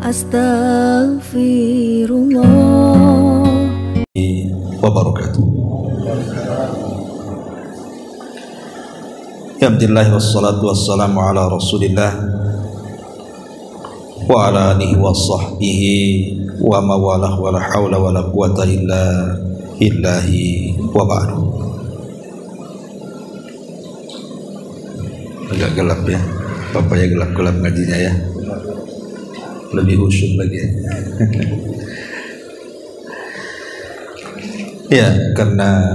Astaghfirullah wabarakatuh. Alhamdulillah wassalatu wassalamu ala Rasulillah wa ala alihi wa sahbihi wa mawalah wa la hawla wa la quwata illa billahi wa ba'du. Agak gelap ya, bapaknya gelap-gelap ngajinya ya, lebih khusyuk lagi ya. Ya, karena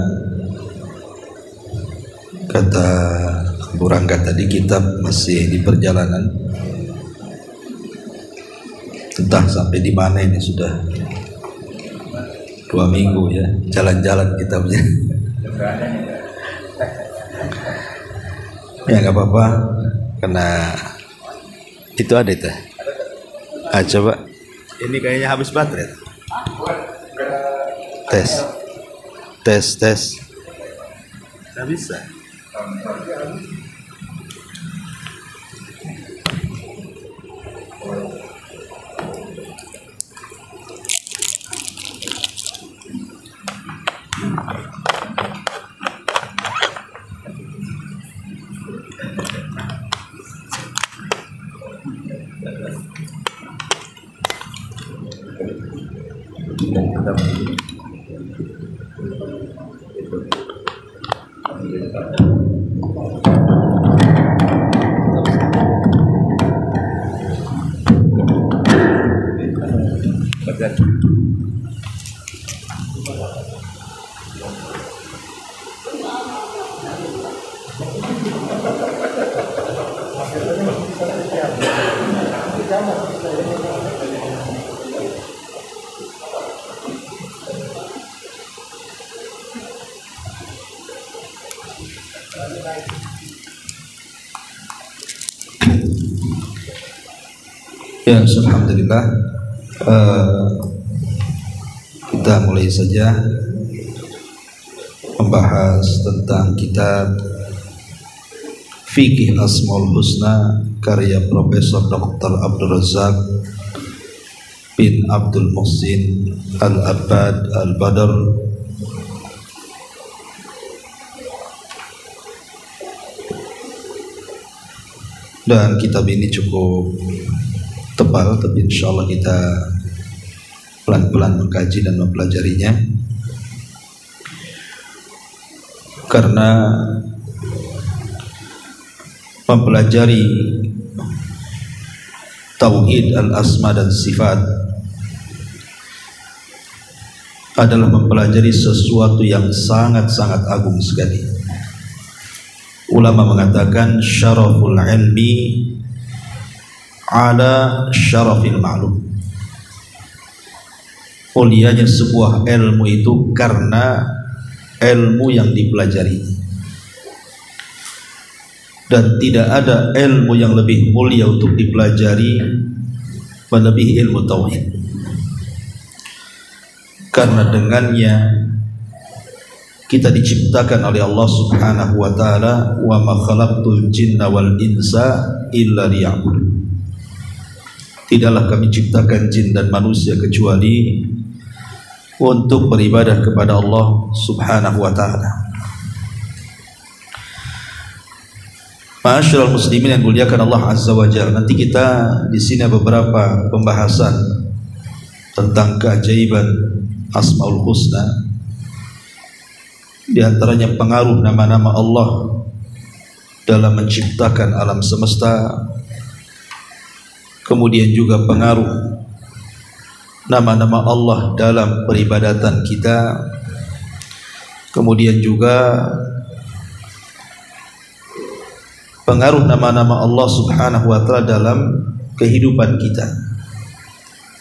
kata Bu Rangga tadi kitab masih di perjalanan, entah sampai di mana ini, sudah 2 minggu ya jalan-jalan kitabnya. Ya nggak apa-apa, karena itu ada itu. Coba ini kayaknya habis baterai. Tes nggak bisa. Ya, alhamdulillah, kita mulai saja membahas tentang kitab Fikih Asmaul Husna karya Profesor Dr. Abdul Razak bin Abdul Muhsin Al-Abbad Al-Badr. Dan kitab ini cukup tebal, tapi insya Allah kita pelan-pelan mengkaji dan mempelajarinya, karena mempelajari tauhid al-asma dan sifat adalah mempelajari sesuatu yang sangat-sangat agung sekali. Ulama mengatakan syaraful ilmi ala syarafil ma'lum. Mulianya sebuah ilmu itu karena ilmu yang dipelajari, dan tidak ada ilmu yang lebih mulia untuk dipelajari melebihi ilmu tauhid, karena dengannya kita diciptakan oleh Allah Subhanahu wa taala, wa ma khalaqtul jinna wal insa illa liya'budun. Tidaklah kami ciptakan jin dan manusia kecuali untuk beribadah kepada Allah Subhanahu wa taala. Ma'asyiral muslimin yang muliakan Allah Azza wa Jalla, nanti kita di sini ada beberapa pembahasan tentang keajaiban Asmaul Husna. Di antaranya pengaruh nama-nama Allah dalam menciptakan alam semesta, kemudian juga pengaruh nama-nama Allah dalam peribadatan kita, kemudian juga pengaruh nama-nama Allah Subhanahu wa taala dalam kehidupan kita.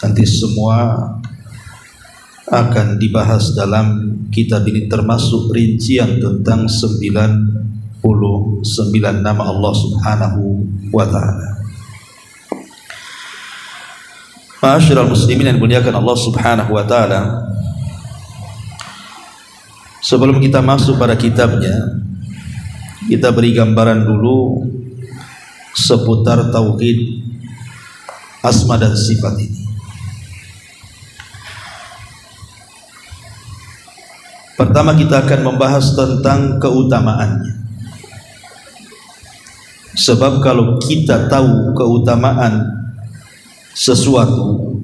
Nanti semua akan dibahas dalam kitab ini, termasuk rincian tentang 99 nama Allah Subhanahu wa taala. Ma'asyiral muslimin yang dimuliakan Allah Subhanahu wa taala, sebelum kita masuk pada kitabnya, kita beri gambaran dulu seputar tauhid asma dan sifat ini. Pertama kita akan membahas tentang keutamaannya. Sebab kalau kita tahu keutamaan sesuatu,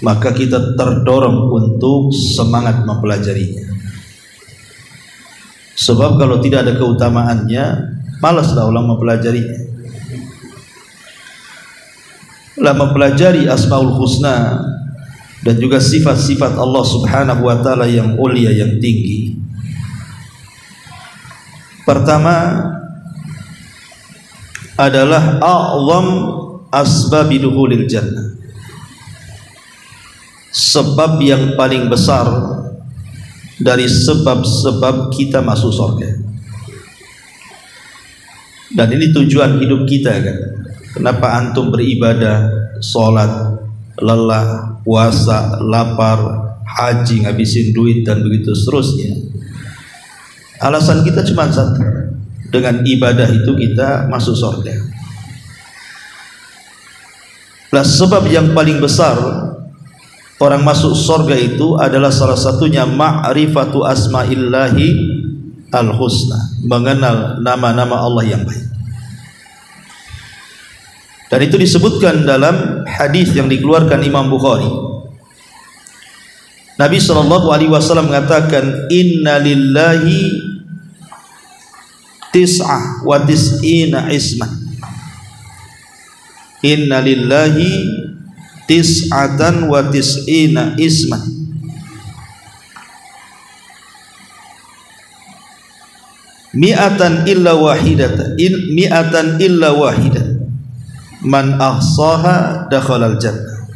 maka kita terdorong untuk semangat mempelajarinya. Sebab kalau tidak ada keutamaannya, malaslah orang mempelajarinya. Lah mempelajari Asmaul Husna dan juga sifat-sifat Allah Subhanahu wa taala yang mulia, yang tinggi. Pertama adalah a'zam asbabi dukhulil jannah. Sebab yang paling besar dari sebab-sebab kita masuk surga. Dan ini tujuan hidup kita kan. Kenapa antum beribadah, sholat, lelah, puasa, lapar, haji, ngabisin duit dan begitu seterusnya? Alasan kita cuma satu, dengan ibadah itu kita masuk surga. Nah, sebab yang paling besar orang masuk surga itu adalah salah satunya ma'rifatu asma'illahi al-husna, mengenal nama-nama Allah yang baik. Dan itu disebutkan dalam hadis yang dikeluarkan Imam Bukhari. Nabi SAW mengatakan, Inna lillahi tis'ah wa tis'ina isman. Inna lillahi tis'atan wa tis'ina isman. Mi'atan illa wahidatan, mi'atan illa wahidatan. Man ahsaha dakhalal jannah.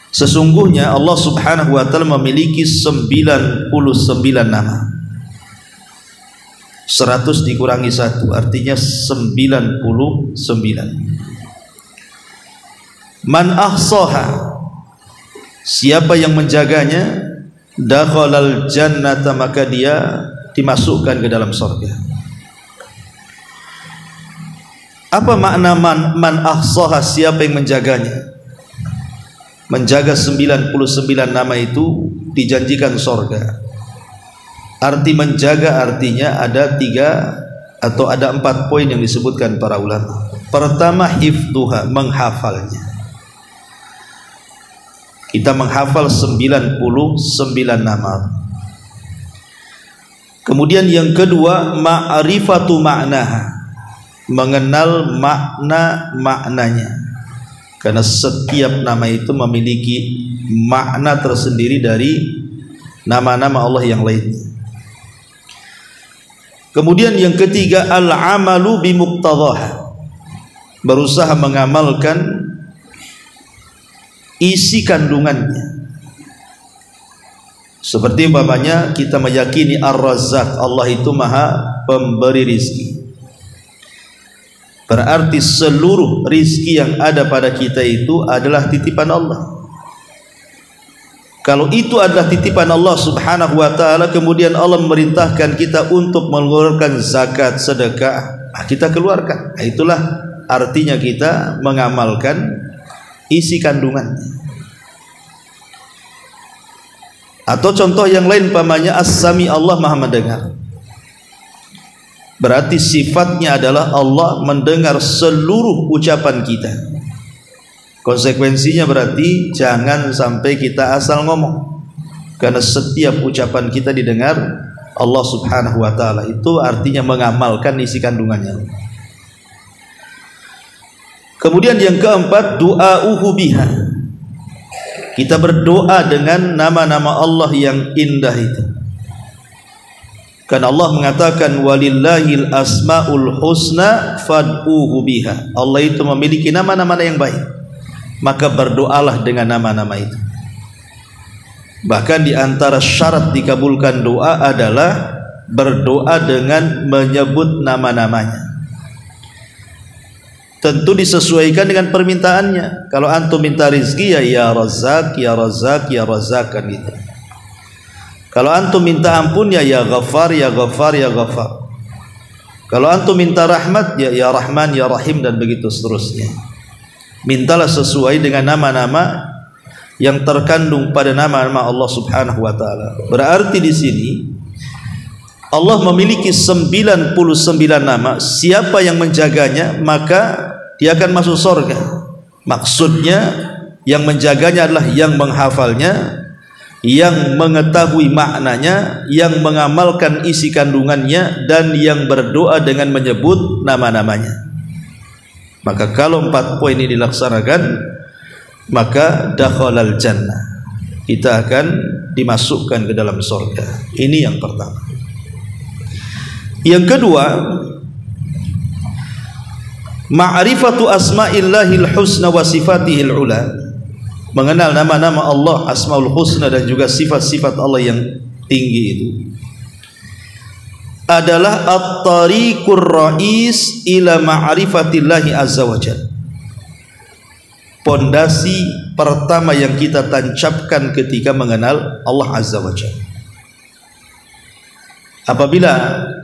Sesungguhnya Allah Subhanahu wa taala memiliki 99 nama. 100 dikurangi 1 artinya 99. Man ahsaha, siapa yang menjaganya, dakhalal jannata, maka dia dimasukkan ke dalam surga. Apa makna man ahsaha, siapa yang menjaganya? Menjaga 99 nama itu dijanjikan surga. Arti menjaga artinya ada 3 atau ada 4 poin yang disebutkan para ulama. Pertama, hifdzuha, menghafalnya. Kita menghafal 99 nama. Kemudian yang kedua, ma'rifatu ma'naha, mengenal makna-maknanya. Karena setiap nama itu memiliki makna tersendiri dari nama-nama Allah yang lainnya. Kemudian yang ketiga, al-amalu bimuqtadhaha, berusaha mengamalkan isi kandungannya. Seperti umpamanya kita meyakini Ar-Razzaq, Allah itu maha pemberi rizki. Berarti seluruh rizki yang ada pada kita itu adalah titipan Allah. Kalau itu adalah titipan Allah Subhanahu wa taala, kemudian Allah memerintahkan kita untuk mengeluarkan zakat, sedekah, kita keluarkan. Nah, itulah artinya kita mengamalkan isi kandungannya. Atau contoh yang lain umpamanya as-sami, Allah maha mendengar. Berarti sifatnya adalah Allah mendengar seluruh ucapan kita. Konsekuensinya berarti jangan sampai kita asal ngomong, karena setiap ucapan kita didengar Allah Subhanahu wa taala. Itu artinya mengamalkan isi kandungannya. Kemudian yang keempat, du'auhu biha, kita berdoa dengan nama-nama Allah yang indah itu. Karena Allah mengatakan walillahil asmaul husna fad'uhu biha. Allah itu memiliki nama-nama yang baik, maka berdoalah dengan nama-nama itu. Bahkan di antara syarat dikabulkan doa adalah berdoa dengan menyebut nama-namanya. Tentu disesuaikan dengan permintaannya. Kalau antum minta rizki, ya Razzaq, ya Razzaq, ya Razzaq, kan gitu. Kalau antum minta ampun, ya Ghaffar, ya Ghaffar, ya Ghaffar. Kalau antum minta rahmat, ya Rahman, ya Rahim, dan begitu seterusnya. Mintalah sesuai dengan nama-nama yang terkandung pada nama-nama Allah Subhanahu wa taala. Berarti di sini Allah memiliki 99 nama. Siapa yang menjaganya maka dia akan masuk surga. Maksudnya yang menjaganya adalah yang menghafalnya, yang mengetahui maknanya, yang mengamalkan isi kandungannya, dan yang berdoa dengan menyebut nama-namanya. Maka kalau 4 poin ini dilaksanakan, maka dakhalal jannah, kita akan dimasukkan ke dalam surga. Ini yang pertama. Yang kedua, ma'rifatu asma'illahil husna wa sifatihil ula, mengenal nama-nama Allah, asmaul husna, dan juga sifat-sifat Allah yang tinggi itu adalah at-tariqur rais ila ma'rifatillahi azza wa jalla. Pondasi pertama yang kita tancapkan ketika mengenal Allah azza wa jalla. Apabila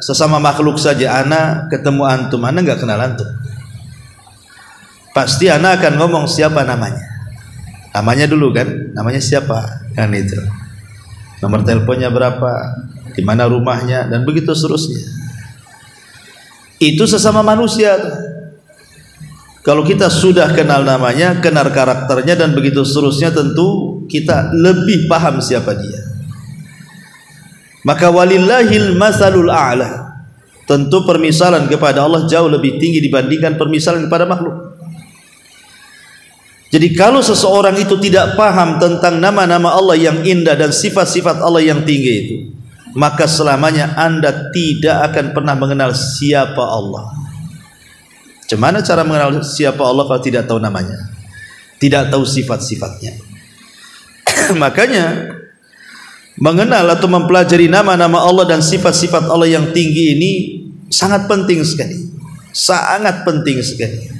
sesama makhluk saja ana ketemu antum, ana enggak kenal antum, pasti ana akan ngomong siapa namanya. Namanya dulu kan, namanya siapa kan, itu nomor teleponnya berapa, di mana rumahnya, dan begitu seterusnya. Itu sesama manusia. Kalau kita sudah kenal namanya, kenal karakternya, dan begitu seterusnya, tentu kita lebih paham siapa dia. Maka walillahil masalul a'la, tentu permisalan kepada Allah jauh lebih tinggi dibandingkan permisalan kepada makhluk. Jadi kalau seseorang itu tidak paham tentang nama-nama Allah yang indah dan sifat-sifat Allah yang tinggi itu, maka selamanya Anda tidak akan pernah mengenal siapa Allah. Bagaimana cara mengenal siapa Allah kalau tidak tahu namanya, tidak tahu sifat-sifatnya? Makanya mengenal atau mempelajari nama-nama Allah dan sifat-sifat Allah yang tinggi ini sangat penting sekali. Sangat penting sekali.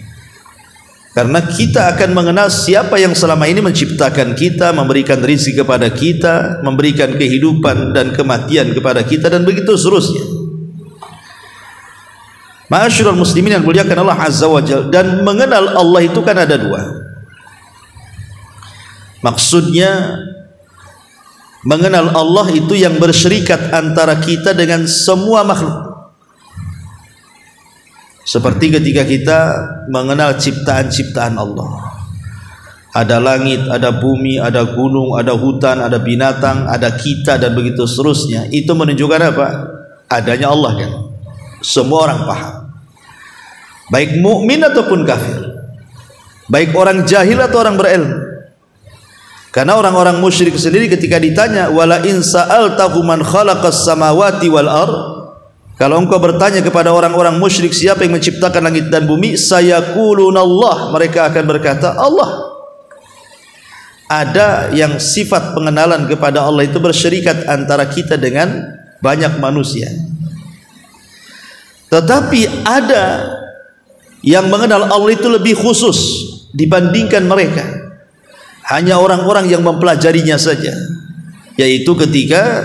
Karena kita akan mengenal siapa yang selama ini menciptakan kita, memberikan rezeki kepada kita, memberikan kehidupan dan kematian kepada kita, dan begitu seterusnya. Ma'asyiral muslimin yang muliakan Allah azza wa jalla. Dan mengenal Allah itu kan ada dua. Maksudnya mengenal Allah itu yang bersyirikat antara kita dengan semua makhluk. Seperti ketika kita mengenal ciptaan-ciptaan Allah. Ada langit, ada bumi, ada gunung, ada hutan, ada binatang, ada kita, dan begitu seterusnya. Itu menunjukkan apa? Adanya Allah kan. Semua orang paham. Baik mukmin ataupun kafir. Baik orang jahil atau orang berilmu. Karena orang-orang musyrik sendiri ketika ditanya, wala in sa'altahu man khalaqas samawati wal ardh, kalau engkau bertanya kepada orang-orang musyrik siapa yang menciptakan langit dan bumi, sayaquluna Allah, mereka akan berkata Allah. Ada yang sifat pengenalan kepada Allah itu bersyirikat antara kita dengan banyak manusia. Tetapi ada yang mengenal Allah itu lebih khusus dibandingkan mereka. Hanya orang-orang yang mempelajarinya saja, yaitu ketika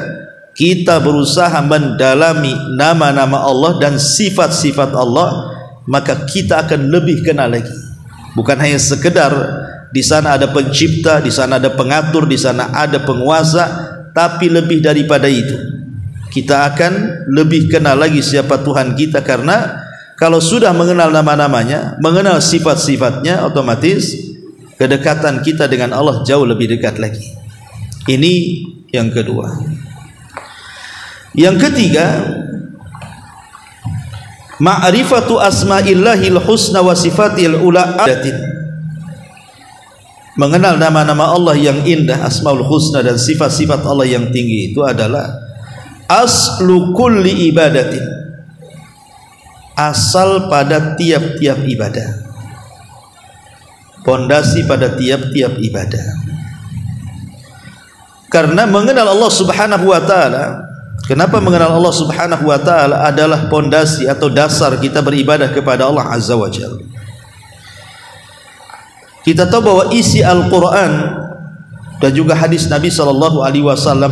kita berusaha mendalami nama-nama Allah dan sifat-sifat Allah, maka kita akan lebih kenal lagi. Bukan hanya sekedar di sana ada pencipta, di sana ada pengatur, di sana ada penguasa, tapi lebih daripada itu, kita akan lebih kenal lagi siapa Tuhan kita. Karena kalau sudah mengenal nama-namanya, mengenal sifat-sifatnya, otomatis kedekatan kita dengan Allah jauh lebih dekat lagi. Ini yang kedua. Yang ketiga, ma'rifatu asma'illahil husna wa sifatil ula, mengenal nama-nama Allah yang indah, asmaul husna, dan sifat-sifat Allah yang tinggi itu adalah aslu kulli ibadatin, asal pada tiap-tiap ibadah, pondasi pada tiap-tiap ibadah. Karena mengenal Allah subhanahu wa ta'ala, kenapa mengenal Allah subhanahu wa ta'ala adalah pondasi atau dasar kita beribadah kepada Allah azza wa jalla. Kita tahu bahwa isi Al-Quran dan juga hadis Nabi SAW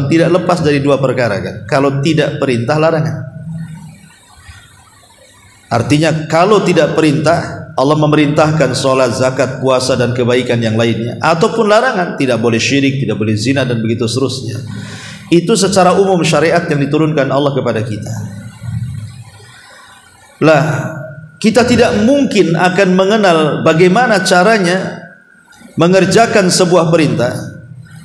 tidak lepas dari dua perkara kan? Kalau tidak perintah, larangan. Artinya kalau tidak perintah, Allah memerintahkan sholat, zakat, puasa dan kebaikan yang lainnya, ataupun larangan, tidak boleh syirik, tidak boleh zina dan begitu seterusnya. Itu secara umum syariat yang diturunkan Allah kepada kita. Lah, kita tidak mungkin akan mengenal bagaimana caranya mengerjakan sebuah perintah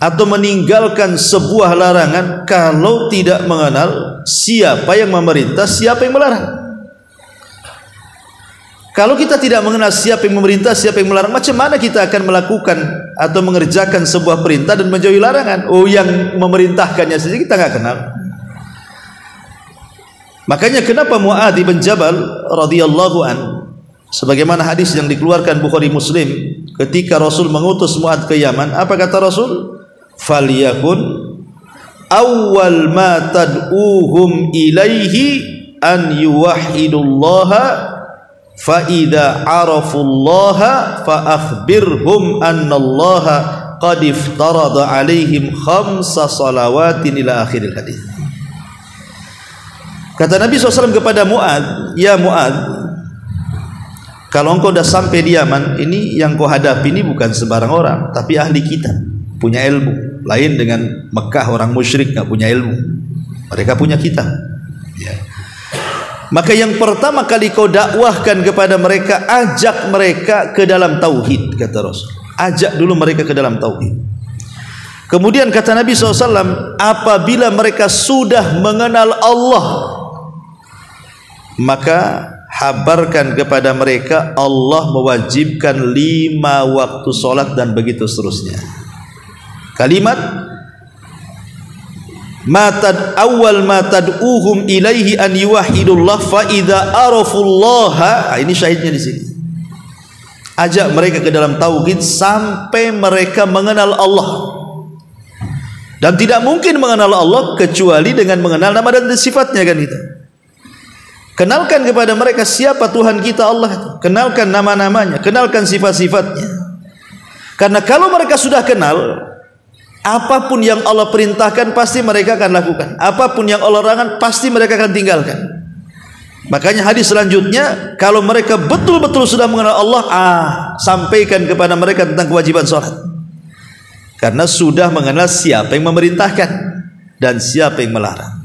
atau meninggalkan sebuah larangan kalau tidak mengenal siapa yang memerintah, siapa yang melarang. Kalau kita tidak mengenal siapa yang memerintah, siapa yang melarang, macam mana kita akan melakukan atau mengerjakan sebuah perintah dan menjauhi larangan? Oh, yang memerintahkannya saja kita nggak kenal. Makanya kenapa Mu'adz bin Jabal radhiyallahu an, sebagaimana hadis yang dikeluarkan Bukhari Muslim, ketika Rasul mengutus Mu'adz ke Yaman, apa kata Rasul? Falyakun awwal ma tad'uhum ilaihi an yuwahhidullaha fa idza arafullaha fa akhbirhum annallaha qad iftarada alaihim khamsa salawatin ila akhiril hadis. Kata Nabi SAW kepada Mu'adz, ya Mu'adz, kalau engkau dah sampai di Yaman, ini yang kau hadapi ini bukan sembarang orang, tapi ahli kitab, punya ilmu. Lain dengan Mekah, orang musyrik nggak punya ilmu, mereka punya kitab. Ya. Maka yang pertama kali kau dakwahkan kepada mereka, ajak mereka ke dalam tauhid, kata Rasul. Ajak dulu mereka ke dalam tauhid. Kemudian kata Nabi SAW, apabila mereka sudah mengenal Allah, maka habarkan kepada mereka Allah mewajibkan 5 waktu solat dan begitu seterusnya. Kalimat awal ma tad'uhum ilaihi an yuwahhidullah fa idza arafullaha. Ini syahidnya di sini. Ajak mereka ke dalam tauhid sampai mereka mengenal Allah. Dan tidak mungkin mengenal Allah kecuali dengan mengenal nama dan sifatnya, kan kita. Kenalkan kepada mereka siapa Tuhan kita Allah. Kenalkan nama-namanya, kenalkan sifat-sifatnya. Karena kalau mereka sudah kenal, apapun yang Allah perintahkan pasti mereka akan lakukan. Apapun yang Allah larangkan pasti mereka akan tinggalkan. Makanya hadis selanjutnya, kalau mereka betul-betul sudah mengenal Allah, sampaikan kepada mereka tentang kewajiban sholat. Karena sudah mengenal siapa yang memerintahkan dan siapa yang melarang.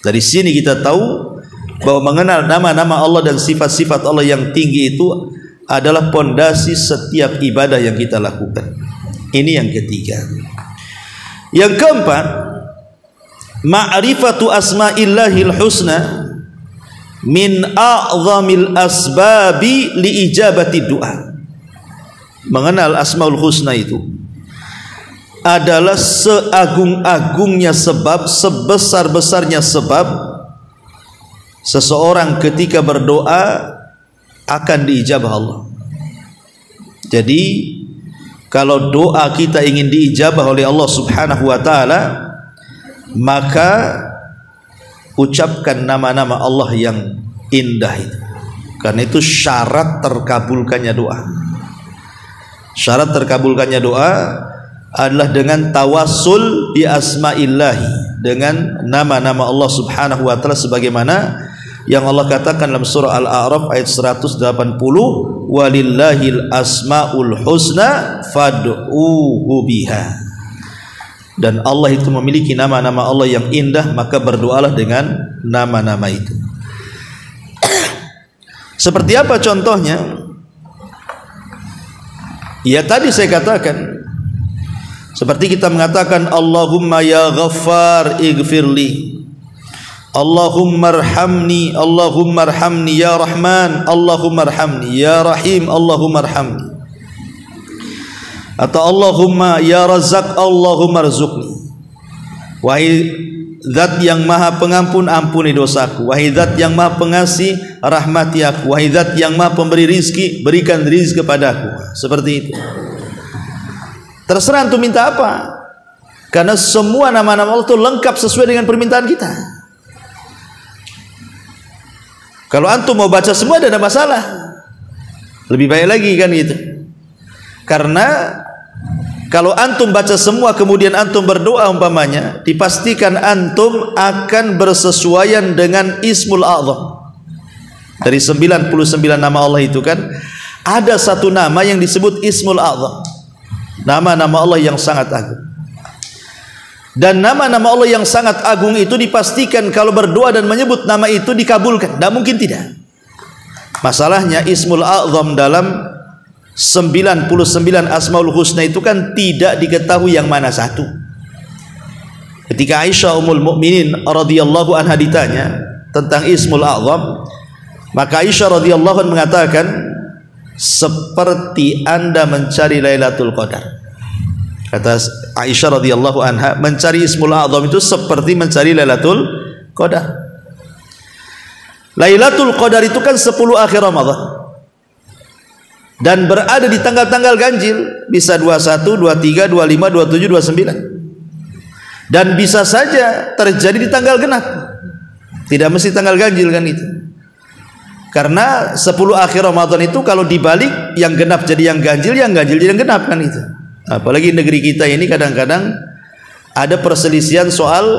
Dari sini kita tahu bahwa mengenal nama-nama Allah dan sifat-sifat Allah yang tinggi itu adalah pondasi setiap ibadah yang kita lakukan. Ini yang ketiga. Yang keempat, ma'rifatu asma'illahil husna min a'zamil asbabi li ijabati du'a. Mengenal asmaul husna itu adalah seagung-agungnya sebab, sebesar-besarnya sebab seseorang ketika berdoa akan diijabah Allah. Jadi kalau doa kita ingin diijabah oleh Allah Subhanahu wa taala, maka ucapkan nama-nama Allah yang indah itu. Karena itu syarat terkabulkannya doa. Syarat terkabulkannya doa adalah dengan tawassul bi asma'illahi, dengan nama-nama Allah Subhanahu wa taala sebagaimana yang Allah katakan dalam surah Al-A'raf ayat 180, walillahil asmaul husna fad'uhu biha. Dan Allah itu memiliki nama-nama Allah yang indah, maka berdoalah dengan nama-nama itu. Seperti apa contohnya? Ya tadi saya katakan, seperti kita mengatakan Allahumma ya Ghaffar ighfirli, Allahumma arhamni, Allahumma arhamni ya Rahman, Allahumma arhamni ya Rahim, Allahumma arhamni. Atau Allahumma ya Razzaq, Allahumma arzuqni. Wahai Zat yang Maha Pengampun, ampuni dosaku. Wahai Zat yang Maha Pengasih, rahmati aku. Wahai Zat yang Maha Pemberi rizki, berikan rizki kepadaku. Seperti itu. Terserah antum minta apa, karena semua nama-nama Allah itu lengkap sesuai dengan permintaan kita. Kalau antum mau baca semua tidak ada masalah, lebih baik lagi kan gitu. Karena kalau antum baca semua kemudian antum berdoa umpamanya, dipastikan antum akan bersesuaian dengan Ismul A'zam. Dari 99 nama Allah itu kan, ada satu nama yang disebut Ismul A'zam, nama-nama Allah yang sangat agung. Dan nama-nama Allah yang sangat agung itu dipastikan kalau berdoa dan menyebut nama itu dikabulkan, tidak mungkin tidak. Masalahnya Ismul A'zam dalam 99 Asmaul Husna itu kan tidak diketahui yang mana satu. Ketika Aisyah Ummul Mukminin radhiyallahu anha ditanya tentang Ismul A'zam, maka Aisyah radhiyallahu anha mengatakan, seperti Anda mencari Lailatul Qadar. Kata Aisyah radhiyallahu anha, mencari Ismul A'zam itu seperti mencari Lailatul Qadar. Lailatul Qadar itu kan 10 akhir Ramadan dan berada di tanggal-tanggal ganjil, bisa 21, 23, 25, 27, 29, dan bisa saja terjadi di tanggal genap, tidak mesti tanggal ganjil kan itu. Karena 10 akhir Ramadan itu kalau dibalik, yang genap jadi yang ganjil jadi yang genap kan itu. Apalagi negeri kita ini kadang-kadang ada perselisihan soal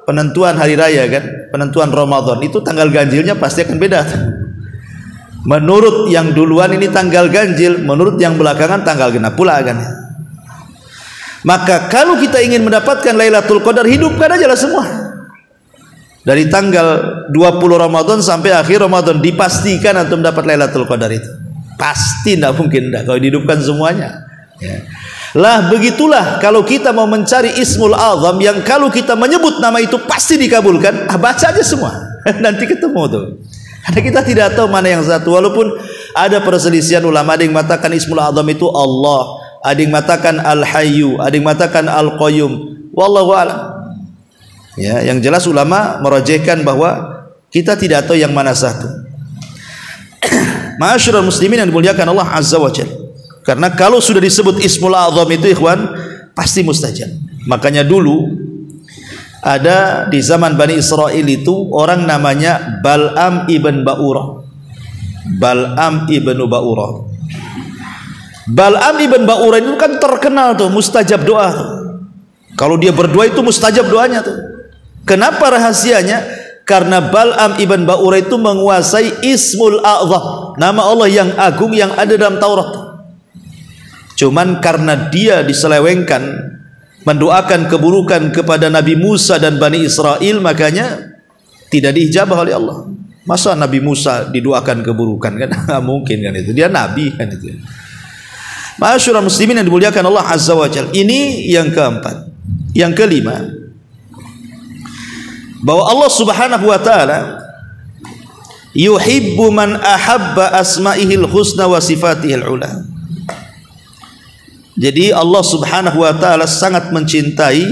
penentuan hari raya kan, penentuan Ramadan itu tanggal ganjilnya pasti akan beda. Menurut yang duluan ini tanggal ganjil, menurut yang belakangan tanggal genap pula kan. Maka kalau kita ingin mendapatkan Lailatul Qadar, hidupkan aja lah semua. Dari tanggal 20 Ramadan sampai akhir Ramadan, dipastikan antum dapat Lailatul Qadar itu. Pasti tidak mungkin tidak kalau dihidupkan semuanya. Ya. Lah begitulah kalau kita mau mencari Ismul A'zam yang kalau kita menyebut nama itu pasti dikabulkan, baca aja semua. Nanti ketemu tuh. Karena kita tidak tahu mana yang satu. Walaupun ada perselisihan ulama, ada yang mengatakan Ismul A'zam itu Allah, ada yang mengatakan Al-Hayyu, ada yang mengatakan Al-Qayyum. Wallahu a'lam. Ya, yang jelas ulama merajihkan bahwa kita tidak tahu yang mana satu. Ma'asyiral muslimin yang dimuliakan Allah Azza wa Jalla. Karena kalau sudah disebut Ismul A'zam itu ikhwan, pasti mustajab. Makanya dulu ada di zaman Bani Israel itu orang namanya Bal'am ibn Ba'urah. Bal'am ibn Ba'urah. Bal'am ibn Ba'urah itu kan terkenal tuh mustajab doa tuh. Kalau dia berdoa itu mustajab doanya tuh. Kenapa rahasianya? Karena Bal'am ibn Ba'urah itu menguasai Ismul A'zam, nama Allah yang agung yang ada dalam Taurat. Cuman karena dia diselewengkan mendoakan keburukan kepada Nabi Musa dan Bani Israel, makanya tidak diijabah oleh Allah. Masa Nabi Musa didoakan keburukan kan? Nggak mungkin kan itu. Dia Nabi kan itu. Ma'asyiral muslimin yang dimuliakan Allah Azza wa Jalla. Ini yang keempat. Yang kelima, bahwa Allah Subhanahu wa taala yuhibbu man ahabba asma'ihil husna wa sifatihil ula. Jadi Allah Subhanahu wa taala sangat mencintai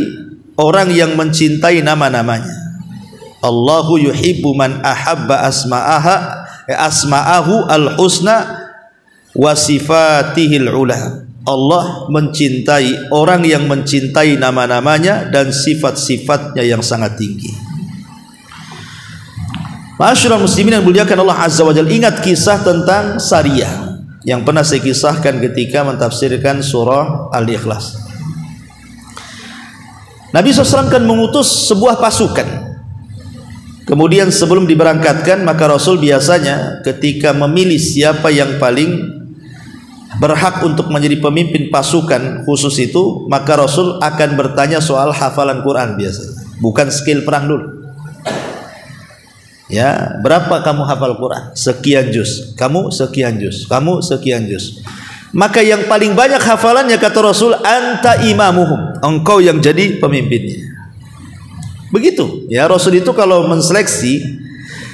orang yang mencintai nama-namanya. Allahu yuhibbu man ahabba asma'ahu al-husna wa sifatihil ula. Allah mencintai orang yang mencintai nama-namanya dan sifat-sifatnya yang sangat tinggi. Ma'asyiral muslimin yang dimuliakan Allah Azza wa Jalla, ingat kisah tentang Sariyah yang pernah saya kisahkan ketika mentafsirkan surah Al-Ikhlas. Nabi SAW kan mengutus sebuah pasukan. Kemudian sebelum diberangkatkan, maka Rasul biasanya ketika memilih siapa yang paling berhak untuk menjadi pemimpin pasukan khusus itu, maka Rasul akan bertanya soal hafalan Quran biasanya, bukan skill perang dulu. Ya, berapa kamu hafal Quran? Sekian juz. Kamu sekian juz. Kamu sekian juz. Maka yang paling banyak hafalannya kata Rasul, anta imamuhum. Engkau yang jadi pemimpinnya. Begitu. Ya, Rasul itu kalau menseleksi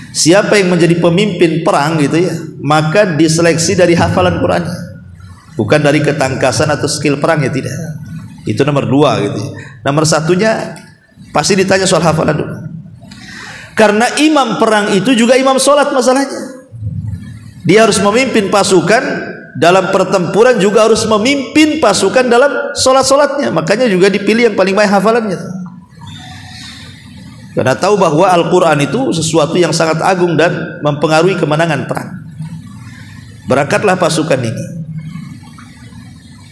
siapa yang menjadi pemimpin perang gitu ya, maka diseleksi dari hafalan Quran. Bukan dari ketangkasan atau skill perangnya, tidak. Itu nomor 2 gitu. Nomor 1-nya pasti ditanya soal hafalan dulu. Karena imam perang itu juga imam sholat masalahnya. Dia harus memimpin pasukan dalam pertempuran, juga harus memimpin pasukan dalam sholat-sholatnya. Makanya juga dipilih yang paling baik hafalannya. Karena tahu bahwa Al-Quran itu sesuatu yang sangat agung dan mempengaruhi kemenangan perang. Berangkatlah pasukan ini.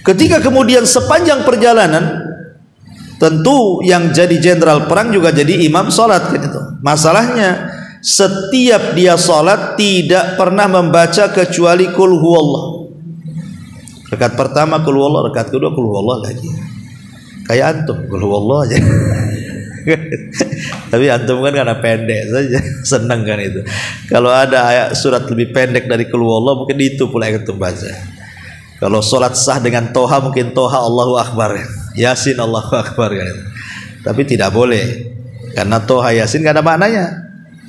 Ketika kemudian sepanjang perjalanan, tentu yang jadi jenderal perang juga jadi imam sholat gitu. Masalahnya setiap dia sholat tidak pernah membaca kecuali Qul huwallah. Rakaat pertama qul huwallah, rakaat kedua qul huwallah lagi. Kayak antum qul huwallah aja. Tapi antum kan karena pendek saja, senang kan itu. Kalau ada ayat surat lebih pendek dari qul huwallah, mungkin itu pula yang antum baca. Kalau sholat sah dengan toha, mungkin toha Allahu Akbar, Yasin Allahu Akbar kan. Tapi tidak boleh, karena toha Yasin gak ada maknanya.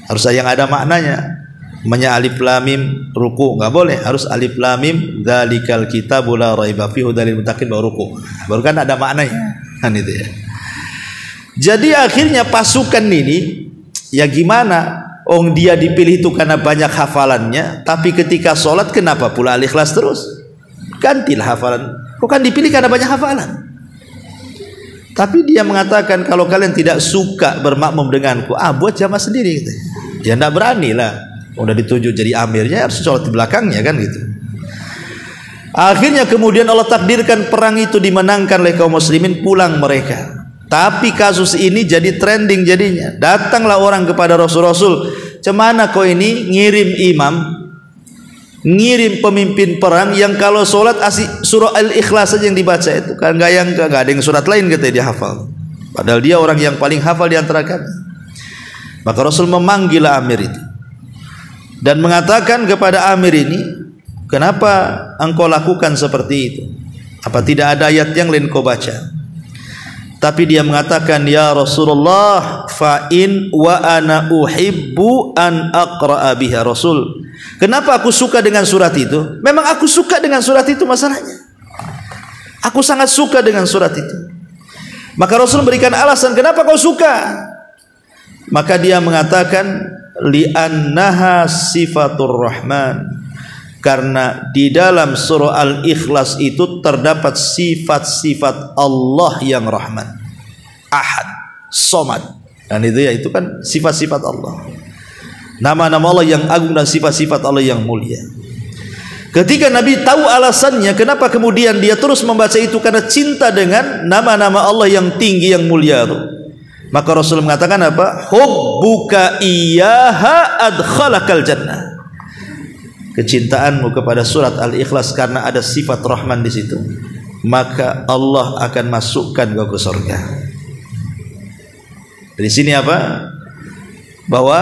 Harus yang ada maknanya. Alif lam mim ruku nggak boleh, harus alif lam mim dzalikal kitabul la raiba fihi hudal lil muttaqin baru ruku. Baru kan ada maknanya. Kan itu ya. Jadi akhirnya pasukan ini ya gimana? Dia dipilih itu karena banyak hafalannya, tapi ketika sholat kenapa pula al-ikhlas terus? Gantilah hafalan. Kok kan dipilih karena banyak hafalan? Tapi dia mengatakan kalau kalian tidak suka bermakmum denganku, buat jamaah sendiri gitu. Ya enggak berani lah. Udah ditunjuk jadi amirnya, harus sholat di belakangnya kan gitu. Akhirnya kemudian Allah takdirkan perang itu dimenangkan oleh kaum muslimin, pulang mereka. Tapi kasus ini jadi trending jadinya. Datanglah orang kepada Rasul, cemana kau ini ngirim imam, ngirim pemimpin perang yang kalau sholat surah Al-Ikhlas saja yang dibaca itu kan gak ada yang surat lain katanya dia hafal. Padahal dia orang yang paling hafal di antara kami. Maka Rasul memanggil amir itu dan mengatakan kepada amir ini, kenapa engkau lakukan seperti itu? Apa tidak ada ayat yang lain kau baca? Tapi dia mengatakan, ya Rasulullah, fa'in wa ana uhibbu an aqra'a biha. Rasul, kenapa aku suka dengan surat itu? Memang aku suka dengan surat itu masalahnya. Aku sangat suka dengan surat itu. Maka Rasul berikan alasan, kenapa kau suka? Maka dia mengatakan, li'annaha sifatur rahman, karena di dalam surah Al-Ikhlas itu terdapat sifat-sifat Allah yang rahman, ahad, somad. Dan itu ya, itu kan sifat-sifat Allah, nama-nama Allah yang agung dan sifat-sifat Allah yang mulia. Ketika Nabi tahu alasannya kenapa kemudian dia terus membaca itu, karena cinta dengan nama-nama Allah yang tinggi yang mulia itu. Maka Rasul mengatakan apa? Hubbuka iyyaha adkhalakal jannah. Kecintaanmu kepada surat Al-Ikhlas karena ada sifat Rahman di situ, maka Allah akan masukkan kau ke surga. Dari sini apa? Bahwa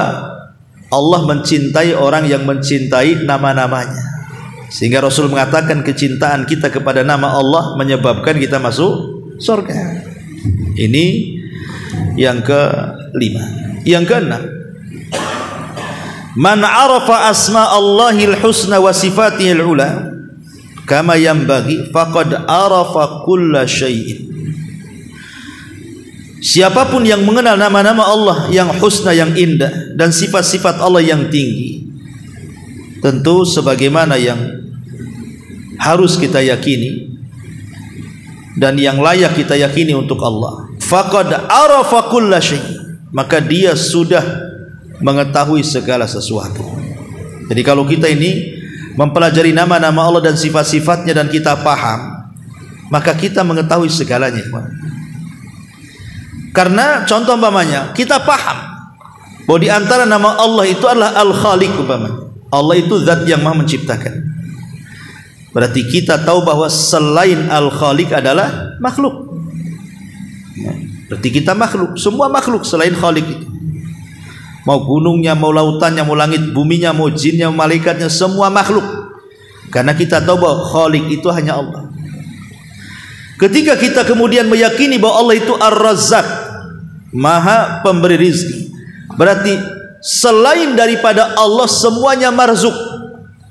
Allah mencintai orang yang mencintai nama-namanya. Sehingga Rasul mengatakan kecintaan kita kepada nama Allah menyebabkan kita masuk surga. Ini yang kelima. Yang keenam, man arafa asma Allahil husna wa sifatihil ula kama yanbaghi faqad arafa kulla syai'in. Siapapun yang mengenal nama-nama Allah yang husna, yang indah, dan sifat-sifat Allah yang tinggi, tentu sebagaimana yang harus kita yakini dan yang layak kita yakini untuk Allah, faqad arafa kulla syai', maka dia sudah mengetahui segala sesuatu. Jadi kalau kita ini mempelajari nama-nama Allah dan sifat-sifatnya dan kita paham, maka kita mengetahui segalanya. Karena contoh umpamanya kita paham bahwa di antara nama Allah itu adalah Al-Khaliq umpamanya. Allah itu zat yang Maha menciptakan. Berarti kita tahu bahwa selain Al-Khaliq adalah makhluk. Berarti kita makhluk, semua makhluk selain Khaliq itu. Mau gunungnya, mau lautannya, mau langit buminya, mau jinnya, mau malaikatnya, semua makhluk. Karena kita tahu bahwa Khaliq itu hanya Allah. Ketika kita kemudian meyakini bahwa Allah itu Ar-Razzaq, Maha pemberi rizki, berarti selain daripada Allah semuanya marzuk,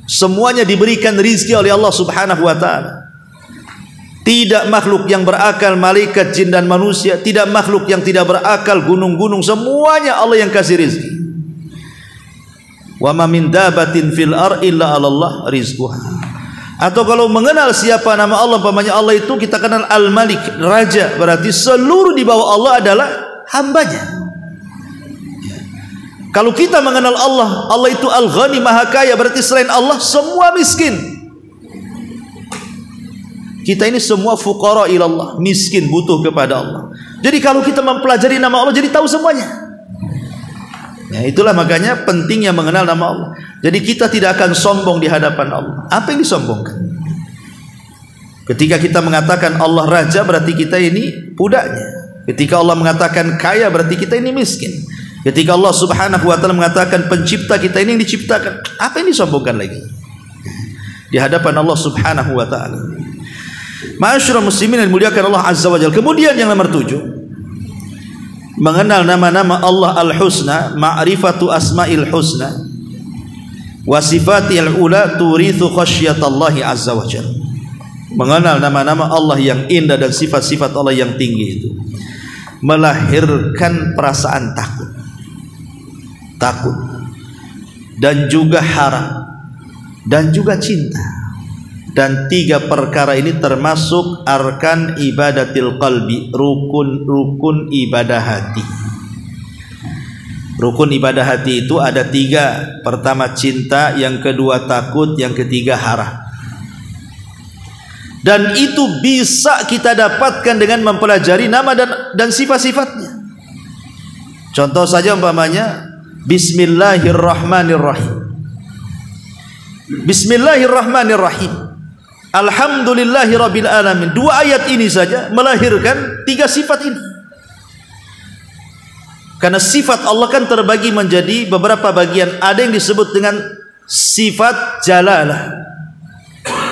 semuanya diberikan rizki oleh Allah subhanahu wa ta'ala. Tidak makhluk yang berakal, malaikat, jin dan manusia, tidak makhluk yang tidak berakal, gunung-gunung, semuanya Allah yang kasih rizki. Wa ma min dabatin fil ar illa 'alallah rizquha. Atau kalau mengenal siapa nama Allah, umpamanya Allah itu kita kenal Al-Malik, Raja, berarti seluruh di bawah Allah adalah hambanya. Kalau kita mengenal Allah, Allah itu Al-Ghani, Maha Kaya, berarti selain Allah semua miskin. Kita ini semua fuqara ilallah, miskin, butuh kepada Allah. Jadi kalau kita mempelajari nama Allah, jadi tahu semuanya. Ya, itulah makanya pentingnya mengenal nama Allah. Jadi kita tidak akan sombong di hadapan Allah. Apa yang disombongkan? Ketika kita mengatakan Allah raja, berarti kita ini budaknya. Ketika Allah mengatakan kaya, berarti kita ini miskin. Ketika Allah subhanahu wa ta'ala mengatakan pencipta, kita ini yang diciptakan. Apa yang disombongkan lagi di hadapan Allah subhanahu wa ta'ala? Ma'asyiral muslimin yang dimuliakan Allah azza wa jalla. Kemudian yang nomor 7, mengenal nama-nama Allah al-husna, ma'rifatu asma'il husna wa sifatil ula turithu khasyatallahi azza wa jalla. Mengenal nama-nama Allah yang indah dan sifat-sifat Allah yang tinggi itu melahirkan perasaan takut dan juga harap dan juga cinta. Dan 3 perkara ini termasuk arkan ibadatil qalbi, rukun ibadah hati. Rukun ibadah hati itu ada 3. Pertama cinta, yang kedua takut, yang ketiga harap. Dan itu bisa kita dapatkan dengan mempelajari nama dan sifat-sifatnya. Contoh saja umpamanya Bismillahirrahmanirrahim. Bismillahirrahmanirrahim. Alhamdulillahirabbil alamin. 2 ayat ini saja melahirkan 3 sifat ini. Karena sifat Allah kan terbagi menjadi beberapa bagian. Ada yang disebut dengan sifat jalalah.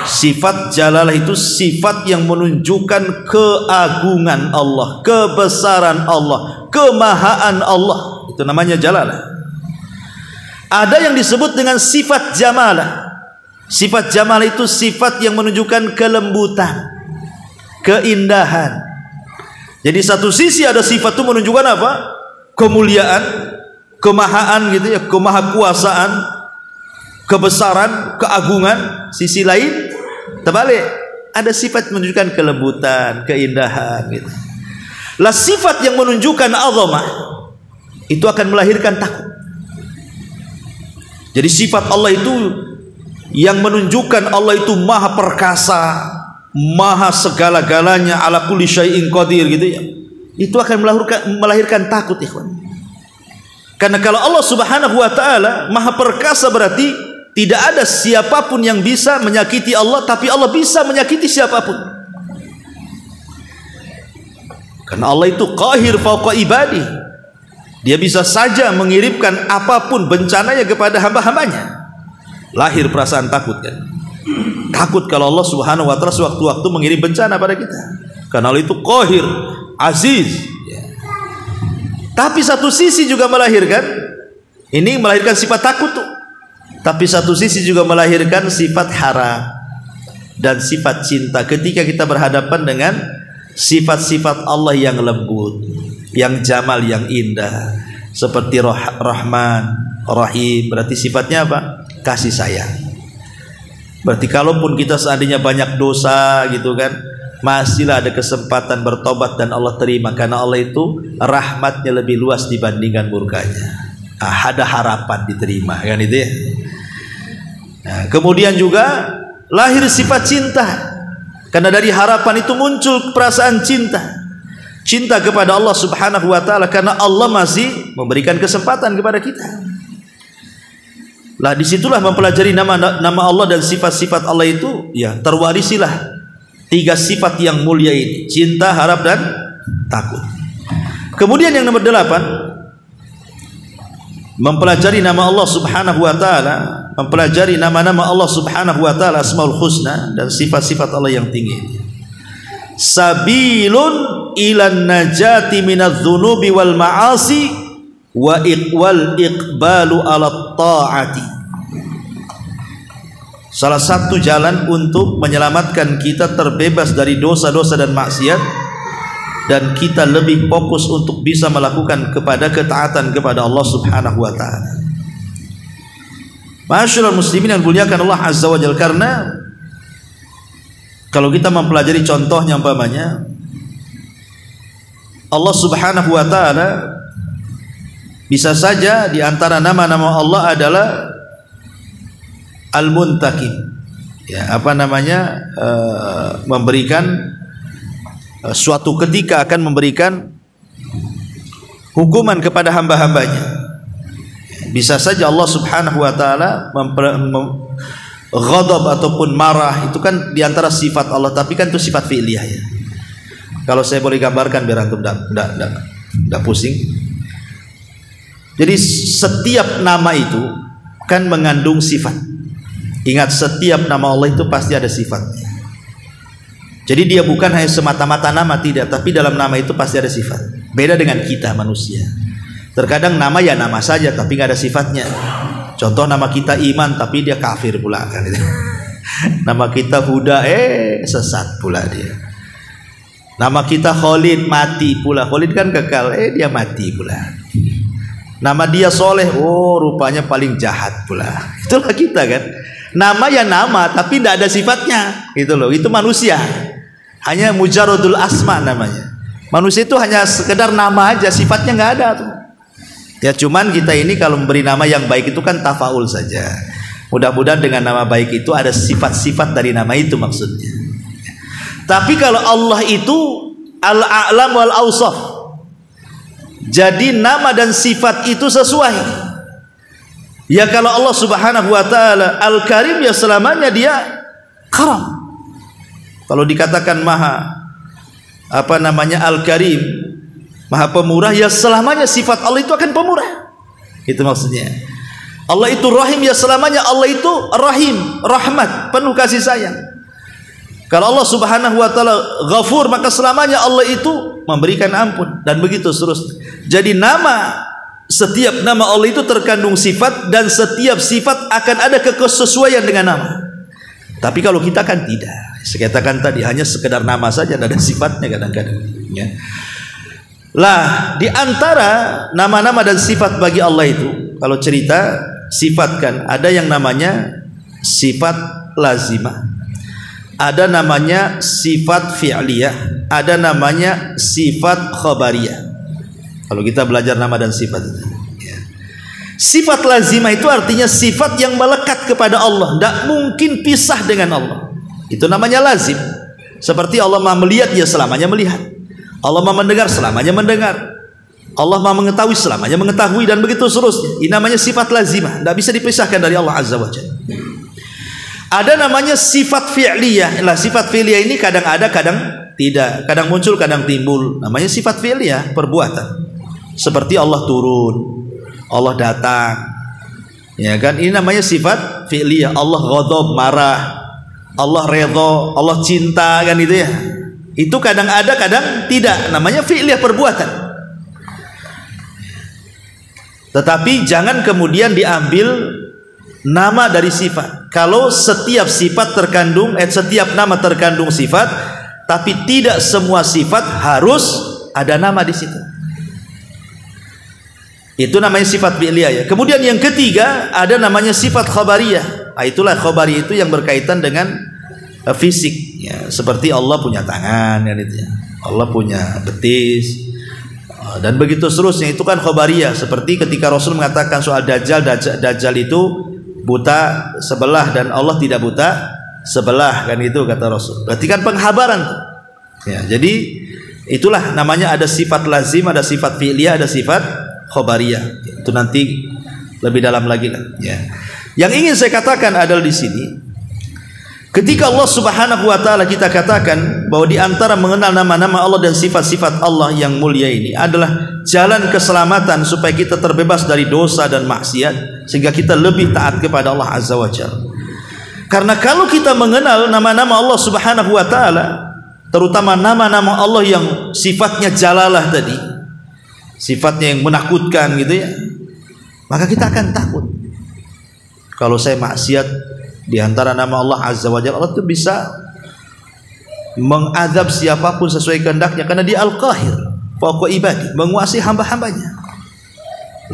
Sifat jalalah itu sifat yang menunjukkan keagungan Allah, kebesaran Allah, kemahaan Allah. Itu namanya jalalah. Ada yang disebut dengan sifat jamalah. Sifat jamalah itu sifat yang menunjukkan kelembutan, keindahan. Jadi satu sisi ada sifat itu menunjukkan apa? Kemuliaan, kemahaan gitu ya, kemahakuasaan, kebesaran, keagungan. Sisi lain terbalik, ada sifat menunjukkan kelembutan, keindahan gitu. Lah sifat yang menunjukkan azamah itu akan melahirkan takut. Jadi sifat Allah itu yang menunjukkan Allah itu maha perkasa, maha segala-galanya, ala kulli syai'in qadir gitu ya. Itu akan melahirkan takut, ikhwan. Karena kalau Allah subhanahu wa ta'ala maha perkasa, berarti tidak ada siapapun yang bisa menyakiti Allah, tapi Allah bisa menyakiti siapapun. Karena Allah itu qahir fauqa ibadi. Dia bisa saja mengirimkan apapun bencananya kepada hamba-hambanya. Lahir perasaan takut kan? Takut kalau Allah subhanahu wa ta'ala sewaktu-waktu mengirim bencana pada kita. Karena Allah itu qahir, aziz ya. Tapi satu sisi juga melahirkan, ini melahirkan sifat takut tuh. Tapi satu sisi juga melahirkan sifat harap dan sifat cinta ketika kita berhadapan dengan sifat-sifat Allah yang lembut, yang jamal, yang indah, seperti Rahman, Rahim. Berarti sifatnya apa? Kasih sayang. Berarti kalaupun kita seandainya banyak dosa gitu kan, masihlah ada kesempatan bertobat dan Allah terima, karena Allah itu rahmatnya lebih luas dibandingkan murkanya. Ada harapan diterima kan itu ya. Nah, kemudian juga lahir sifat cinta, karena dari harapan itu muncul perasaan cinta, cinta kepada Allah subhanahu wa ta'ala, karena Allah masih memberikan kesempatan kepada kita. Lah disitulah mempelajari nama Allah dan sifat-sifat Allah itu ya, terwarisilah 3 sifat yang mulia ini: cinta, harap, dan takut. Kemudian yang nomor 8, mempelajari nama Allah subhanahu wa ta'ala, mempelajari nama-nama Allah subhanahu wa ta'ala, asmaul husna, dan sifat-sifat Allah yang tinggi. Sabilun ilan najati minadz dzunubi wal ma'asi wa iqbalu ala ta'ati. Salah satu jalan untuk menyelamatkan kita terbebas dari dosa-dosa dan maksiat, dan kita lebih fokus untuk bisa melakukan kepada ketaatan kepada Allah subhanahu wa ta'ala. Ma'asyiral muslimin yang dimuliakan Allah azza wa jalla, karena kalau kita mempelajari contohnya umpamanya Allah subhanahu wa ta'ala, bisa saja di antara nama-nama Allah adalah Al-Muntakim ya, apa namanya, memberikan suatu ketika akan memberikan hukuman kepada hamba-hambanya. Bisa saja Allah subhanahu wa ta'ala ghadab ataupun marah itu kan diantara sifat Allah, tapi kan itu sifat fi'liyah ya. Kalau saya boleh gambarkan biar antum tidak pusing. Jadi setiap nama itu kan mengandung sifat. Ingat, setiap nama Allah itu pasti ada sifatnya. Jadi dia bukan hanya semata-mata nama, tidak, tapi dalam nama itu pasti ada sifat. Beda dengan kita manusia. Terkadang nama ya nama saja tapi nggak ada sifatnya. Contoh nama kita Iman tapi dia kafir pula kan. Nama kita Huda sesat pula dia. Nama kita Khalid mati pula. Khalid kan kekal, dia mati pula. Nama dia Soleh, rupanya paling jahat pula. Itulah kita kan. Nama ya nama tapi tidak ada sifatnya. Itu loh, itu manusia. Hanya mujarodul asma namanya. Manusia itu hanya sekedar nama aja, sifatnya nggak ada tuh. Ya cuman kita ini kalau memberi nama yang baik itu kan tafaul saja. Mudah-mudahan dengan nama baik itu ada sifat-sifat dari nama itu maksudnya. Tapi kalau Allah itu al-a'lam wal awsaf. Jadi nama dan sifat itu sesuai. Ya kalau Allah Subhanahu wa taala Al-Karim, ya selamanya dia karam. Kalau dikatakan maha Al-Karim, maha pemurah, ya selamanya sifat Allah itu akan pemurah. Itu maksudnya. Allah itu rahim, ya selamanya Allah itu rahim, rahmat, penuh kasih sayang. Kalau Allah Subhanahu wa taala Ghafur, maka selamanya Allah itu memberikan ampun, dan begitu seterusnya. Jadi setiap nama Allah itu terkandung sifat, dan setiap sifat akan ada kesesuaian dengan nama. Tapi kalau kita kan tidak. Saya katakan tadi hanya sekedar nama saja, tidak ada sifatnya kadang-kadang ya. Lah, di antara nama-nama dan sifat bagi Allah itu, kalau cerita sifatkan, ada yang namanya sifat lazimah, ada namanya sifat fi'liyah, ada namanya sifat khabariyah. Kalau kita belajar nama dan sifat itu ya. Sifat lazimah itu artinya sifat yang melekat kepada Allah, tidak mungkin pisah dengan Allah. Itu namanya lazim. Seperti Allah Maha melihat, ya selamanya melihat. Allah Maha mendengar, selamanya mendengar. Allah Maha mengetahui, selamanya mengetahui, dan begitu seterusnya. Ini namanya sifat lazimah, tidak bisa dipisahkan dari Allah Azza wa Jalla. Ada namanya sifat fi'liyah. Lah, sifat fi'liyah ini kadang ada, kadang tidak, kadang muncul, kadang timbul. Namanya sifat fi'liyah, perbuatan. Seperti Allah turun, Allah datang. Ya kan? Ini namanya sifat fi'liyah. Allah ghadab, marah. Allah redho, Allah cinta, kan itu ya. Itu kadang ada, kadang tidak. Namanya fi'liyah, perbuatan. Tetapi jangan kemudian diambil nama dari sifat. Kalau setiap sifat terkandung, setiap nama terkandung sifat, tapi tidak semua sifat harus ada nama di situ. Itu namanya sifat fi'liyah ya. Kemudian yang ketiga ada namanya sifat khabariyah. Itulah khabariyah itu yang berkaitan dengan fisik ya. Seperti Allah punya tangan kan itu ya. Allah punya betis. Dan begitu seterusnya, itu kan khabariyah. Seperti ketika Rasul mengatakan soal Dajjal itu buta sebelah dan Allah tidak buta sebelah, kan itu kata Rasul. Berarti kan penghabaran ya. Jadi itulah namanya ada sifat lazim, ada sifat fi'liyah, ada sifat khabariyah. Itu nanti lebih dalam lagi lah ya. Yang ingin saya katakan adalah di sini, ketika Allah Subhanahu wa taala kita katakan bahwa di antara mengenal nama-nama Allah dan sifat-sifat Allah yang mulia ini adalah jalan keselamatan supaya kita terbebas dari dosa dan maksiat, sehingga kita lebih taat kepada Allah Azza wa Jalla. Karena kalau kita mengenal nama-nama Allah Subhanahu wa taala, terutama nama-nama Allah yang sifatnya jalalah tadi, sifatnya yang menakutkan gitu ya, maka kita akan takut. Kalau saya maksiat, di antara nama Allah Azza wa Jalla, Allah itu bisa mengadab siapapun sesuai kehendaknya, karena dia Al-Qahir fawqa ibadi, menguasai hamba-hambanya.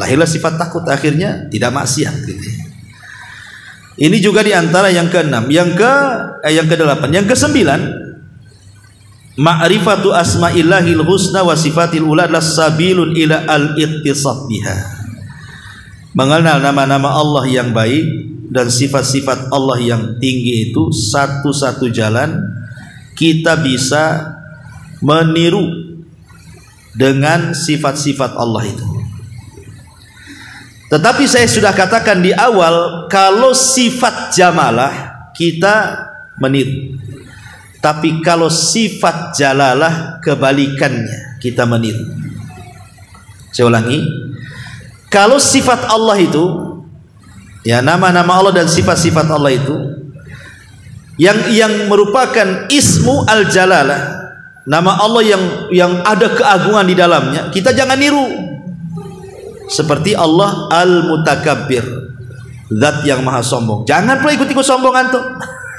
Lahirlah sifat takut, akhirnya tidak maksiat gitu. Ini juga di antara yang keenam, yang kedelapan, yang kesembilan, ma'rifatu asma'illahil husna wa sifatil ula sabilun ila al-ittisaf biha. Mengenal nama-nama Allah yang baik dan sifat-sifat Allah yang tinggi itu satu-satu jalan kita bisa meniru dengan sifat-sifat Allah itu. Tetapi saya sudah katakan di awal, kalau sifat jamalah kita meniru, tapi kalau sifat jalalah kebalikannya, kita meniru. Saya ulangi, kalau sifat Allah itu, ya nama-nama Allah dan sifat-sifat Allah itu yang merupakan ismu al-jalalah, nama Allah yang ada keagungan di dalamnya, kita jangan niru. Seperti Allah al-mutakabbir, zat yang maha sombong. Jangan pula ikut-ikut sombong antum.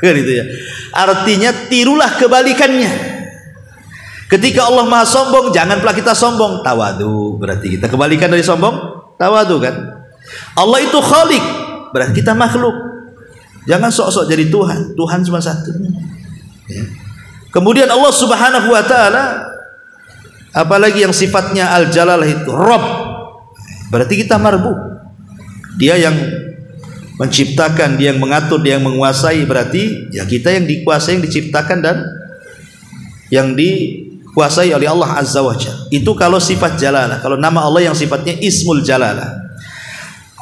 Gitu ya. Artinya tirulah kebalikannya. Ketika Allah maha sombong, jangan pula kita sombong. Tawadu, berarti kita kebalikan dari sombong. Tawadu kan. Allah itu khaliq, berarti kita makhluk. Jangan sok-sok jadi Tuhan. Tuhan cuma satu. Ya. Kemudian Allah subhanahu wa ta'ala, apalagi yang sifatnya al-jalalah itu Rabb, berarti kita marbu. Dia yang menciptakan, dia yang mengatur, dia yang menguasai. Berarti ya kita yang dikuasai, yang diciptakan dan yang dikuasai oleh Allah azza wa jalla. Itu kalau sifat jalalah, kalau nama Allah yang sifatnya ismul jalalah.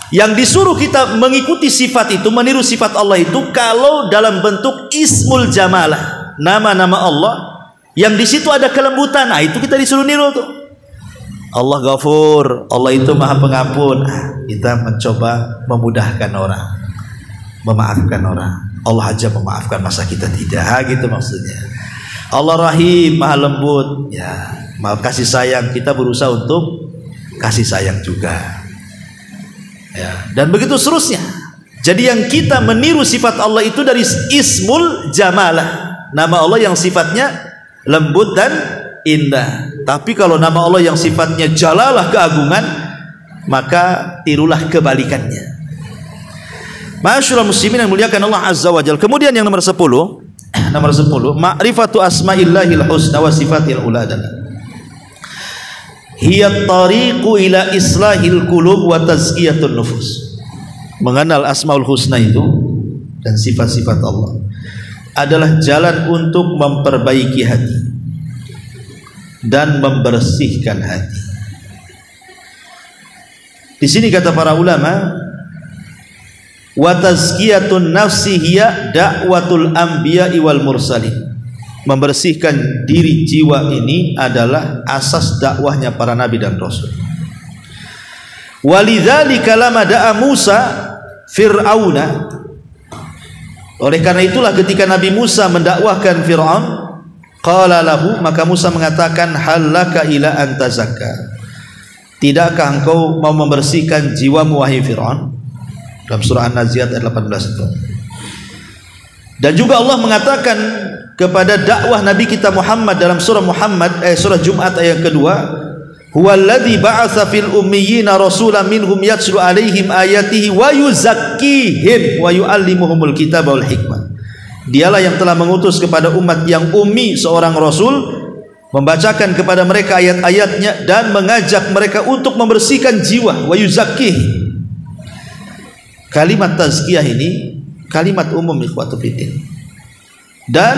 Yang disuruh kita mengikuti sifat itu, meniru sifat Allah itu kalau dalam bentuk ismul jamalah, nama-nama Allah yang di situ ada kelembutan. Nah, itu kita disuruh niru tuh. Allah Ghafur, Allah itu maha pengampun. Kita mencoba memudahkan orang, memaafkan orang. Allah aja memaafkan, masa kita tidak? Gitu maksudnya. Allah Rahim, maha lembut. Ya, maaf, kasih sayang. Kita berusaha untuk kasih sayang juga. Ya, dan begitu seterusnya. Jadi yang kita meniru sifat Allah itu dari ismul jamalah, nama Allah yang sifatnya lembut dan indah. Tapi kalau nama Allah yang sifatnya jalalah keagungan, maka tirulah kebalikannya. Ma'asyiral muslimin yang muliakan Allah azza wa jalla. Kemudian yang nomor 10, ma'rifatu asma'illahil husna wa sifatil ula adalah hiya tariqu ila islahil qulub wa tazkiyatun nufus. Mengenal asmaul husna itu dan sifat-sifat Allah adalah jalan untuk memperbaiki hati dan membersihkan hati. Di sini kata para ulama, wa tazkiyatun nafsi hiya da'watul anbiya'i wal mursalin. Membersihkan diri jiwa ini adalah asas dakwahnya para nabi dan rasul. Walidzalika lama da'a Musa Fir'auna, oleh karena itulah ketika Nabi Musa mendakwahkan Fir'aun, qala lahu, maka Musa mengatakan, halaka ila antazakka, tidakkah engkau mau membersihkan jiwamu wahai Fir'aun? Dalam surah An-Naziat ayat 18 itu. Dan juga Allah mengatakan kepada dakwah Nabi kita Muhammad dalam surah surah Jumat ayat kedua, huwallazi ba'atsa fil ummiyina rasulan minhum yatslu alaihim ayatihi wa yuzakkihim wa yuallimuhumul kitaba wal hikmah. Dialah yang telah mengutus kepada umat yang ummi seorang rasul, membacakan kepada mereka ayat-ayatnya dan mengajak mereka untuk membersihkan jiwa. Wa yuzakkih, kalimat tazkiyah ini kalimat umum ikhwatu fiddin. Dan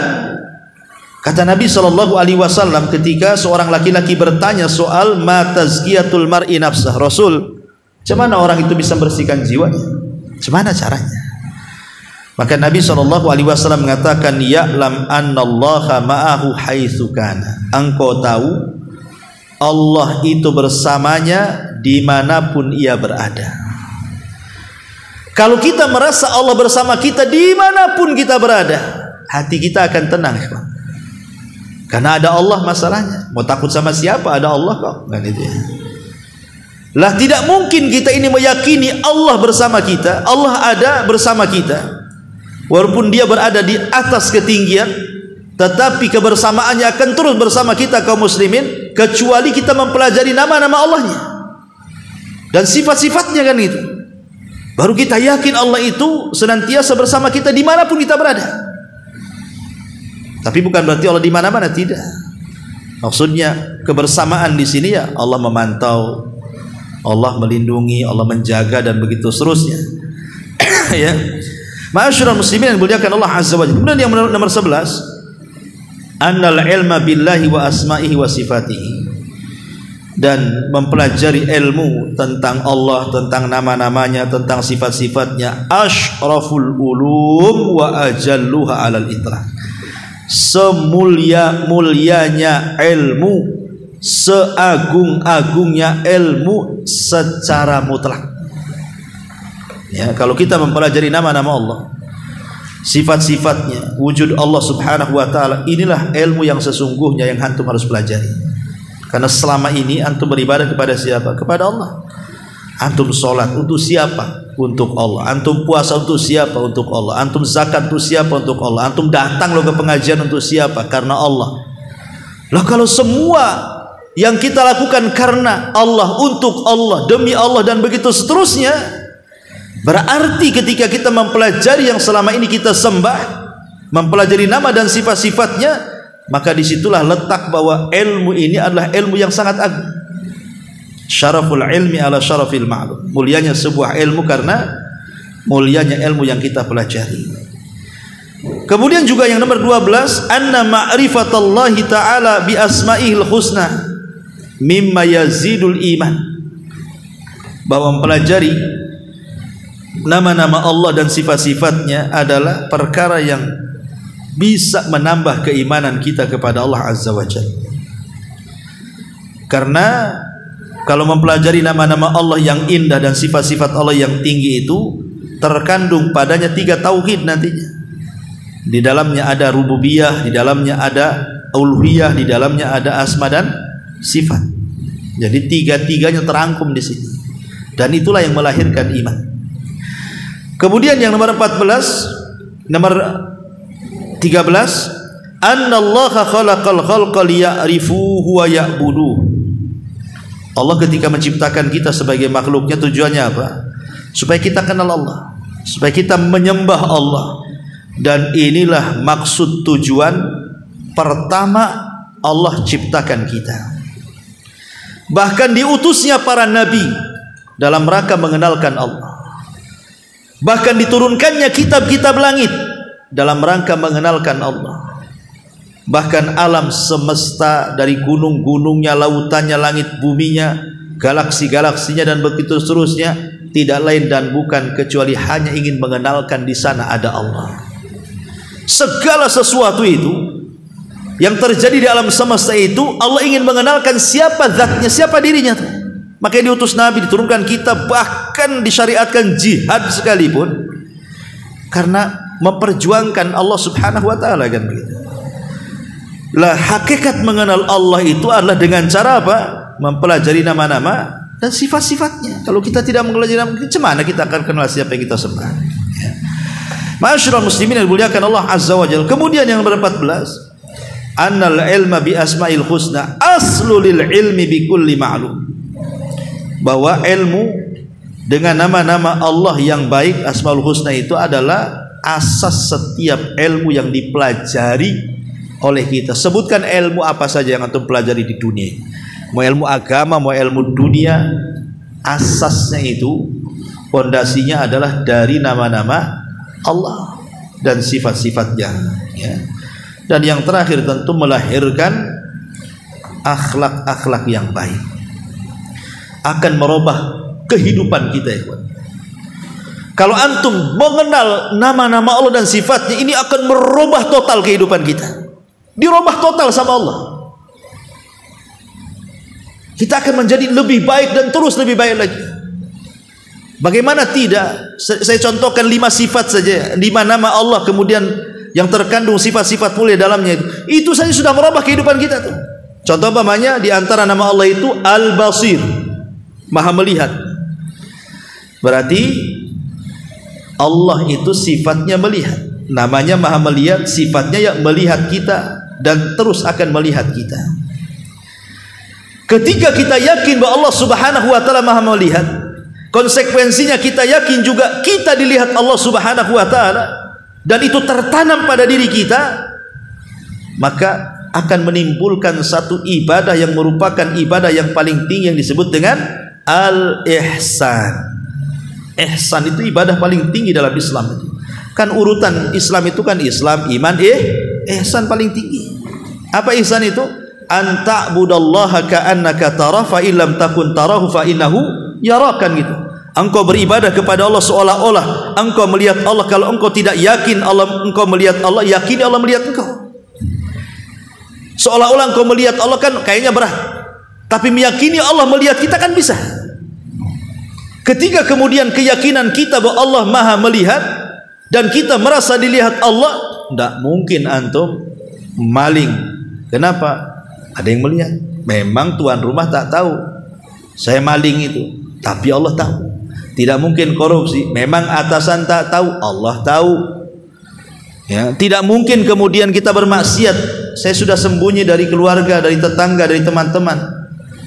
kata Nabi SAW ketika seorang laki-laki bertanya soal ma tazkiyatul mar'i nafsah, Rasul, bagaimana orang itu bisa membersihkan jiwanya? Bagaimana caranya? Maka Nabi SAW mengatakan, ya'lam annallaha ma'ahu haitsu kana. Engkau tahu Allah itu bersamanya dimanapun ia berada. Kalau kita merasa Allah bersama kita dimanapun kita berada, hati kita akan tenang, karena ada Allah. Masalahnya mau takut sama siapa? Ada Allah kok, kan itu ya. Lah tidak mungkin kita ini meyakini Allah bersama kita, Allah ada bersama kita, walaupun dia berada di atas ketinggian, tetapi kebersamaannya akan terus bersama kita kaum muslimin, kecuali kita mempelajari nama-nama Allahnya dan sifat-sifatnya, kan itu. Baru kita yakin Allah itu senantiasa bersama kita dimanapun kita berada. Tapi bukan berarti Allah di mana-mana, tidak. Maksudnya kebersamaan di sini ya Allah memantau, Allah melindungi, Allah menjaga, dan begitu seterusnya. Ya. Ma'asyiral muslimin yang dimuliakan Allah azza wa jalla. Kemudian yang nomor 11, annal ilma billahi wa asma'ihi wa sifatihi dan mempelajari ilmu tentang Allah, tentang nama-namanya, tentang sifat-sifatnya, asyraful ulum wa ajalluha alal itlaq. Semulia-mulianya ilmu, seagung-agungnya ilmu secara mutlak. Ya, kalau kita mempelajari nama-nama Allah, sifat-sifatnya, wujud Allah Subhanahu wa taala, inilah ilmu yang sesungguhnya yang antum harus pelajari. Karena selama ini antum beribadah kepada siapa? Kepada Allah. Antum sholat untuk siapa? Untuk Allah. Antum puasa untuk siapa? Untuk Allah. Antum zakat untuk siapa? Untuk Allah. Antum datang lo ke pengajian untuk siapa? Karena Allah. Lah kalau semua yang kita lakukan karena Allah, untuk Allah, demi Allah, dan begitu seterusnya, berarti ketika kita mempelajari yang selama ini kita sembah, mempelajari nama dan sifat-sifatnya, maka disitulah letak bahwa ilmu ini adalah ilmu yang sangat agung. Syaraful ilmi ala syarafil ma'lum. Mulianya sebuah ilmu karena mulianya ilmu yang kita pelajari. Kemudian juga yang nomor 12, anna ma'rifatallahi ta'ala bi asma'ihil husna mimma yazidul iman. Bahwa mempelajari nama-nama Allah dan sifat-sifatnya adalah perkara yang bisa menambah keimanan kita kepada Allah Azza wa Jalla. Karena kalau mempelajari nama-nama Allah yang indah dan sifat-sifat Allah yang tinggi itu, terkandung padanya 3 tauhid nantinya. Di dalamnya ada rububiyah, di dalamnya ada uluhiyah, di dalamnya ada asma dan sifat. Jadi 3-tiganya terangkum di sini. Dan itulah yang melahirkan iman. Kemudian yang nomor 14, nomor 13, annallaha khalaqal khalqa liya'rifuhu wa ya'buduh. Allah ketika menciptakan kita sebagai makhluknya, tujuannya apa? Supaya kita kenal Allah, supaya kita menyembah Allah. Dan inilah maksud tujuan pertama Allah ciptakan kita. Bahkan diutusnya para nabi dalam rangka mengenalkan Allah. Bahkan diturunkannya kitab-kitab langit dalam rangka mengenalkan Allah. Bahkan alam semesta dari gunung-gunungnya, lautannya, langit buminya, galaksi-galaksinya, dan begitu seterusnya, tidak lain dan bukan kecuali hanya ingin mengenalkan di sana ada Allah. Segala sesuatu itu yang terjadi di alam semesta itu, Allah ingin mengenalkan siapa zatnya, siapa dirinya. Makanya diutus nabi, diturunkan kitab, bahkan disyariatkan jihad sekalipun, karena memperjuangkan Allah Subhanahu wa taala, kan begitu. Lah hakikat mengenal Allah itu adalah dengan cara apa? Mempelajari nama-nama dan sifat-sifatnya. Kalau kita tidak mempelajari nama, macam mana kita akan kenal siapa yang kita sembah? Ya. Ma'asyiral muslimin yang dimuliakan Allah Azza wa Jalla. Kemudian yang nomor 14, annal ilma bi asma'il husna aslu lil ilmi bi kulli ma'lum. Bahwa ilmu dengan nama-nama Allah yang baik, asmaul husna, itu adalah asas setiap ilmu yang dipelajari oleh kita. Sebutkan ilmu apa saja yang antum pelajari di dunia, mau ilmu agama, mau ilmu dunia, asasnya itu, fondasinya adalah dari nama-nama Allah dan sifat-sifatnya, ya. Dan yang terakhir tentu melahirkan akhlak-akhlak yang baik, akan merubah kehidupan kita, ya. Kalau antum mengenal nama-nama Allah dan sifatnya, ini akan merubah total kehidupan kita. Dirubah total sama Allah. Kita akan menjadi lebih baik dan terus lebih baik lagi. Bagaimana tidak? Saya contohkan 5 sifat saja, 5 nama Allah kemudian yang terkandung sifat-sifat mulia dalamnya itu saja sudah merubah kehidupan kita tuh. Contoh umpamanya di antara nama Allah itu Al-Basir, Maha melihat. Berarti Allah itu sifatnya melihat. Namanya Maha melihat, sifatnya yang melihat kita dan terus akan melihat kita. Ketika kita yakin bahwa Allah Subhanahu wa taala Maha melihat, konsekuensinya kita yakin juga kita dilihat Allah Subhanahu wa taala, dan itu tertanam pada diri kita, maka akan menimbulkan satu ibadah yang merupakan ibadah yang paling tinggi yang disebut dengan al-ihsan. Ihsan itu ibadah paling tinggi dalam Islam itu. Kan urutan Islam itu kan Islam, iman, ihsan paling tinggi. Apa ihsan itu? an ta'budallaha ka'annaka tarahu fa illam takun tarahu fa innahu yarakan gitu. Engkau beribadah kepada Allah seolah-olah engkau melihat Allah. Kalau engkau tidak yakin Allah, engkau melihat Allah, yakini Allah melihat engkau. Seolah-olah engkau melihat Allah kan kayaknya berat, tapi meyakini Allah melihat kita kan bisa. Ketika kemudian keyakinan kita bahwa Allah maha melihat dan kita merasa dilihat Allah, tidak mungkin antum maling. Kenapa? Ada yang melihat. Memang tuan rumah tak tahu saya maling itu, tapi Allah tahu. Tidak mungkin korupsi. Memang atasan tak tahu, Allah tahu. Ya, tidak mungkin kemudian kita bermaksiat. Saya sudah sembunyi dari keluarga, dari tetangga, dari teman-teman.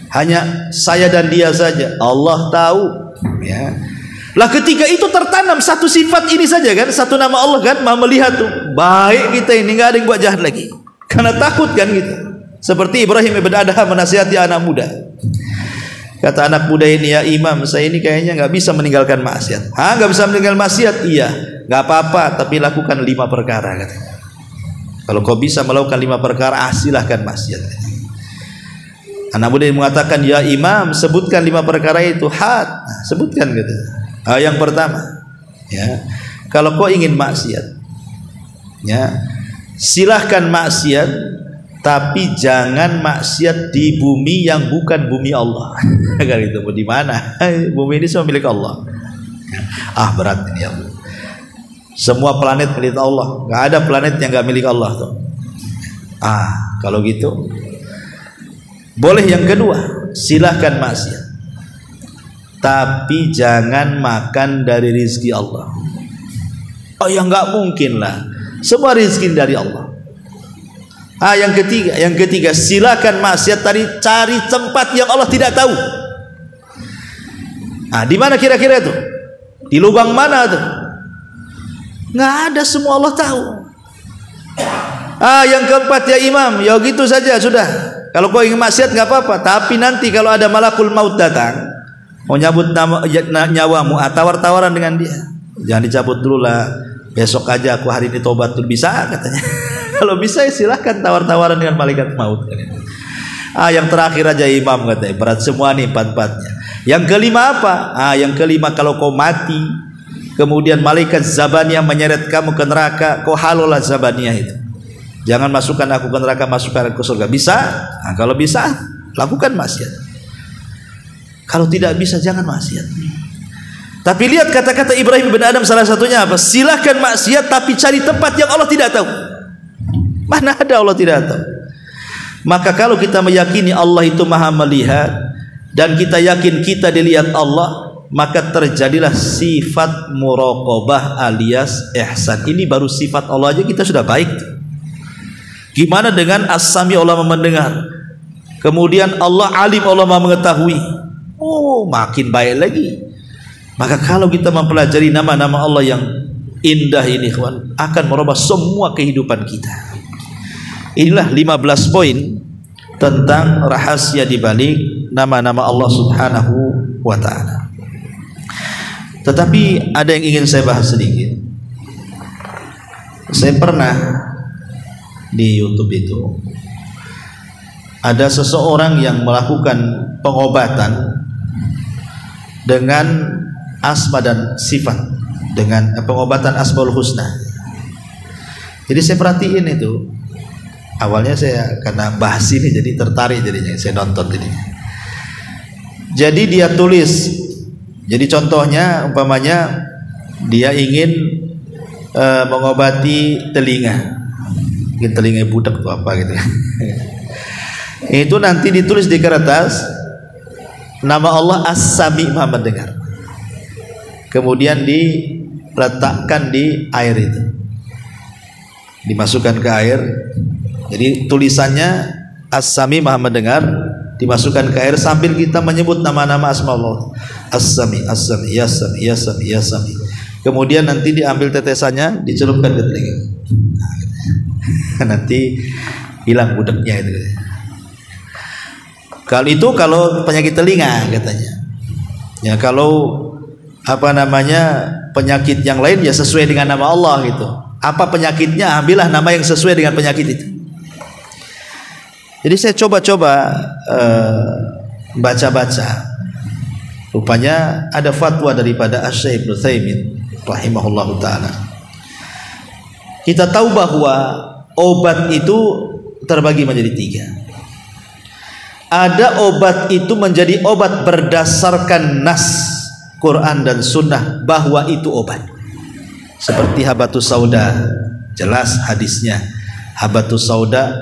Hanya saya dan dia saja. Allah tahu. Ya. Lah ketika itu tertanam satu sifat ini saja kan, satu nama Allah kan, maha melihat tuh. Baik kita ini, nggak ada yang buat jahat lagi. Karena takut kan gitu. Seperti Ibrahim ibn Adham menasihati anak muda. Kata anak muda ini, ya imam, saya ini kayaknya nggak bisa meninggalkan maksiat. Nggak bisa meninggalkan maksiat? Iya, nggak apa-apa, tapi lakukan 5 perkara katanya. Kalau kau bisa melakukan 5 perkara, silahkan maksiat. Anak muda mengatakan, ya imam, sebutkan 5 perkara itu. Sebutkan gitu. Yang pertama, ya, kalau kau ingin maksiat, ya, silahkan maksiat, tapi jangan maksiat di bumi yang bukan bumi Allah. Agar itu di mana? Bumi ini semua milik Allah. Berat ini ya Allah. Semua planet milik Allah. Nggak ada planet yang nggak milik Allah tuh. Kalau gitu, boleh yang kedua, silahkan maksiat, tapi jangan makan dari rizki Allah. Ya nggak mungkin lah. Semua rizki dari Allah. Yang ketiga, silakan maksiat tadi, cari tempat yang Allah tidak tahu. Di mana kira-kira itu? Di lubang mana tuh? Nggak ada, semua Allah tahu. Yang keempat, ya imam, ya gitu saja sudah. Kalau kau ingin maksiat nggak apa-apa, tapi nanti kalau ada malakul maut datang mau nyabut nyawamu, tawar-tawaran dengan dia. Jangan dicabut dulu lah, besok aja aku hari ini tobat dulu, bisa katanya. Kalau bisa ya silahkan tawar-tawaran dengan malaikat maut. Yang terakhir aja imam katanya, berat semua nih 4-4-nya. Yang kelima apa? Yang kelima, kalau kau mati kemudian malaikat Zabaniyah menyeret kamu ke neraka, kau halolah Zabaniyah itu. Jangan masukkan aku ke neraka, masukkan aku ke surga. Bisa? Kalau bisa, lakukan maksiat. Kalau tidak bisa, jangan maksiat. Tapi lihat kata-kata Ibrahim bin Adham, salah satunya apa? Silahkan maksiat, tapi cari tempat yang Allah tidak tahu. Mana ada Allah tidak tahu? Maka kalau kita meyakini Allah itu maha melihat, dan kita yakin kita dilihat Allah, maka terjadilah sifat muraqabah alias ihsan. Ini baru sifat Allah aja kita sudah baik. Gimana dengan as-sami, Allah mendengar, kemudian Allah alim, Allah mengetahui. Makin baik lagi. Maka kalau kita mempelajari nama-nama Allah yang indah ini, kawan, akan merubah semua kehidupan kita. Inilah 15 poin tentang rahasia di balik nama-nama Allah Subhanahu wa ta'ala. Tetapi ada yang ingin saya bahas sedikit. Saya pernah di YouTube itu ada seseorang yang melakukan pengobatan dengan asma dan sifat, dengan pengobatan Asmaul Husna. Jadi saya perhatiin itu. Awalnya saya karena bahas ini jadi tertarik, jadinya saya nonton jadinya. Jadi dia tulis. Jadi contohnya umpamanya dia ingin mengobati telinga. Mungkin telinga budak atau apa gitu. Itu nanti ditulis di kertas nama Allah As-Sami, maha mendengar. Kemudian diletakkan di air itu. Dimasukkan ke air. Jadi tulisannya As-Sami, maha mendengar, dimasukkan ke air sambil kita menyebut nama-nama asma Allah. As-Sami, As-Sami, Ya Sami, Ya Sami, Ya Sami. Kemudian nanti diambil tetesannya, dicelupkan ke telinga. Nanti hilang budeknya itu. Kalau penyakit telinga katanya. Ya kalau penyakit yang lain ya sesuai dengan nama Allah gitu. Apa penyakitnya, ambillah nama yang sesuai dengan penyakit itu. Jadi saya coba-coba baca-baca. Rupanya ada fatwa daripada Asy-Syaikh Ibnu Utsaimin rahimahullahu taala. Kita tahu bahwa obat itu terbagi menjadi 3. Ada obat itu menjadi obat berdasarkan nas Quran dan Sunnah bahwa itu obat. Seperti habatus sauda, jelas hadisnya. Habatus sauda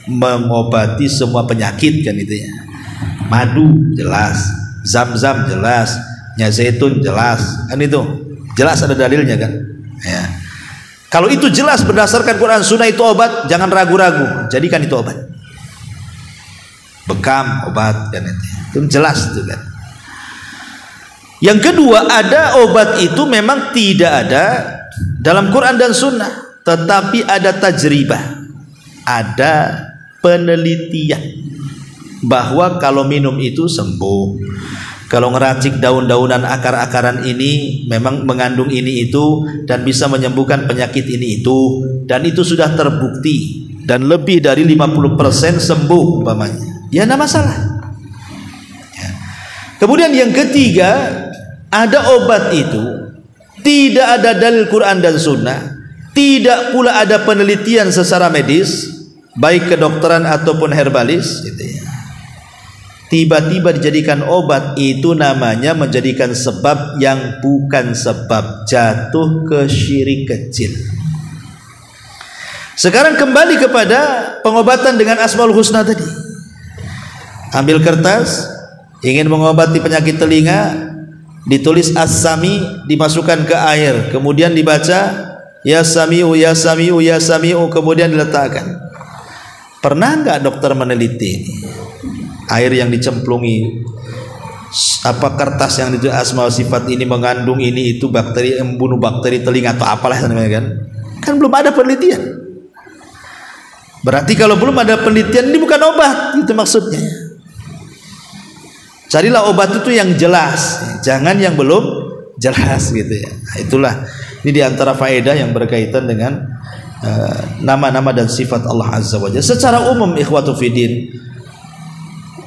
mengobati semua penyakit kan itu ya. Madu jelas, zam-zam jelas, minyak zaitun jelas, kan itu jelas ada dalilnya kan. Ya. Kalau itu jelas berdasarkan Quran Sunnah itu obat, jangan ragu-ragu, jadikan itu obat. Bekam obat kan itu jelas itu kan. Yang kedua, ada obat itu memang tidak ada dalam Quran dan Sunnah, tetapi ada tajribah, ada penelitian bahwa kalau minum itu sembuh. Kalau ngeracik daun-daunan akar-akaran ini memang mengandung ini itu dan bisa menyembuhkan penyakit ini itu, dan itu sudah terbukti dan lebih dari 50% sembuh umpamanya. Ya enggak masalah. Ya. Kemudian yang ketiga, ada obat itu tidak ada dalil Quran dan Sunnah, tidak pula ada penelitian secara medis, baik kedokteran ataupun herbalis, gitu ya. Tiba-tiba dijadikan obat, itu namanya menjadikan sebab yang bukan sebab, jatuh ke syirik kecil. Sekarang kembali kepada pengobatan dengan Asmaul Husna tadi. Ambil kertas, ingin mengobati penyakit telinga, ditulis As-Sami, dimasukkan ke air, kemudian dibaca Ya Sami'u, Ya Sami'u, Ya Sami'u, kemudian diletakkan. Pernah enggak dokter meneliti ini? Air yang dicemplungi, apa kertas yang itu asma sifat ini mengandung ini itu bakteri, membunuh bakteri telinga atau apalah namanya kan? Kan belum ada penelitian. Berarti kalau belum ada penelitian ini bukan obat, itu maksudnya. Carilah obat itu yang jelas, jangan yang belum jelas gitu ya. Nah, itulah ini diantara faedah yang berkaitan dengan nama-nama dan sifat Allah Azza wa Jalla. Secara umum ikhwatu fiddin,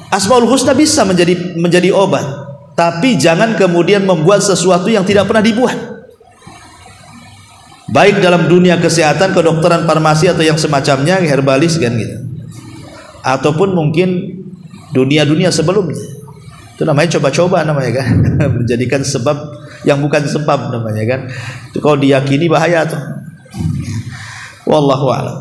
Asmaul Husna bisa menjadi obat, tapi jangan kemudian membuat sesuatu yang tidak pernah dibuat. Baik dalam dunia kesehatan, kedokteran, farmasi atau yang semacamnya, herbalis kan gitu. Ataupun mungkin dunia-dunia sebelumnya. Itu namanya coba-coba namanya kan. Menjadikan sebab yang bukan sebab namanya kan. Itu kalau diyakini bahaya tuh. Wallahu a'lam.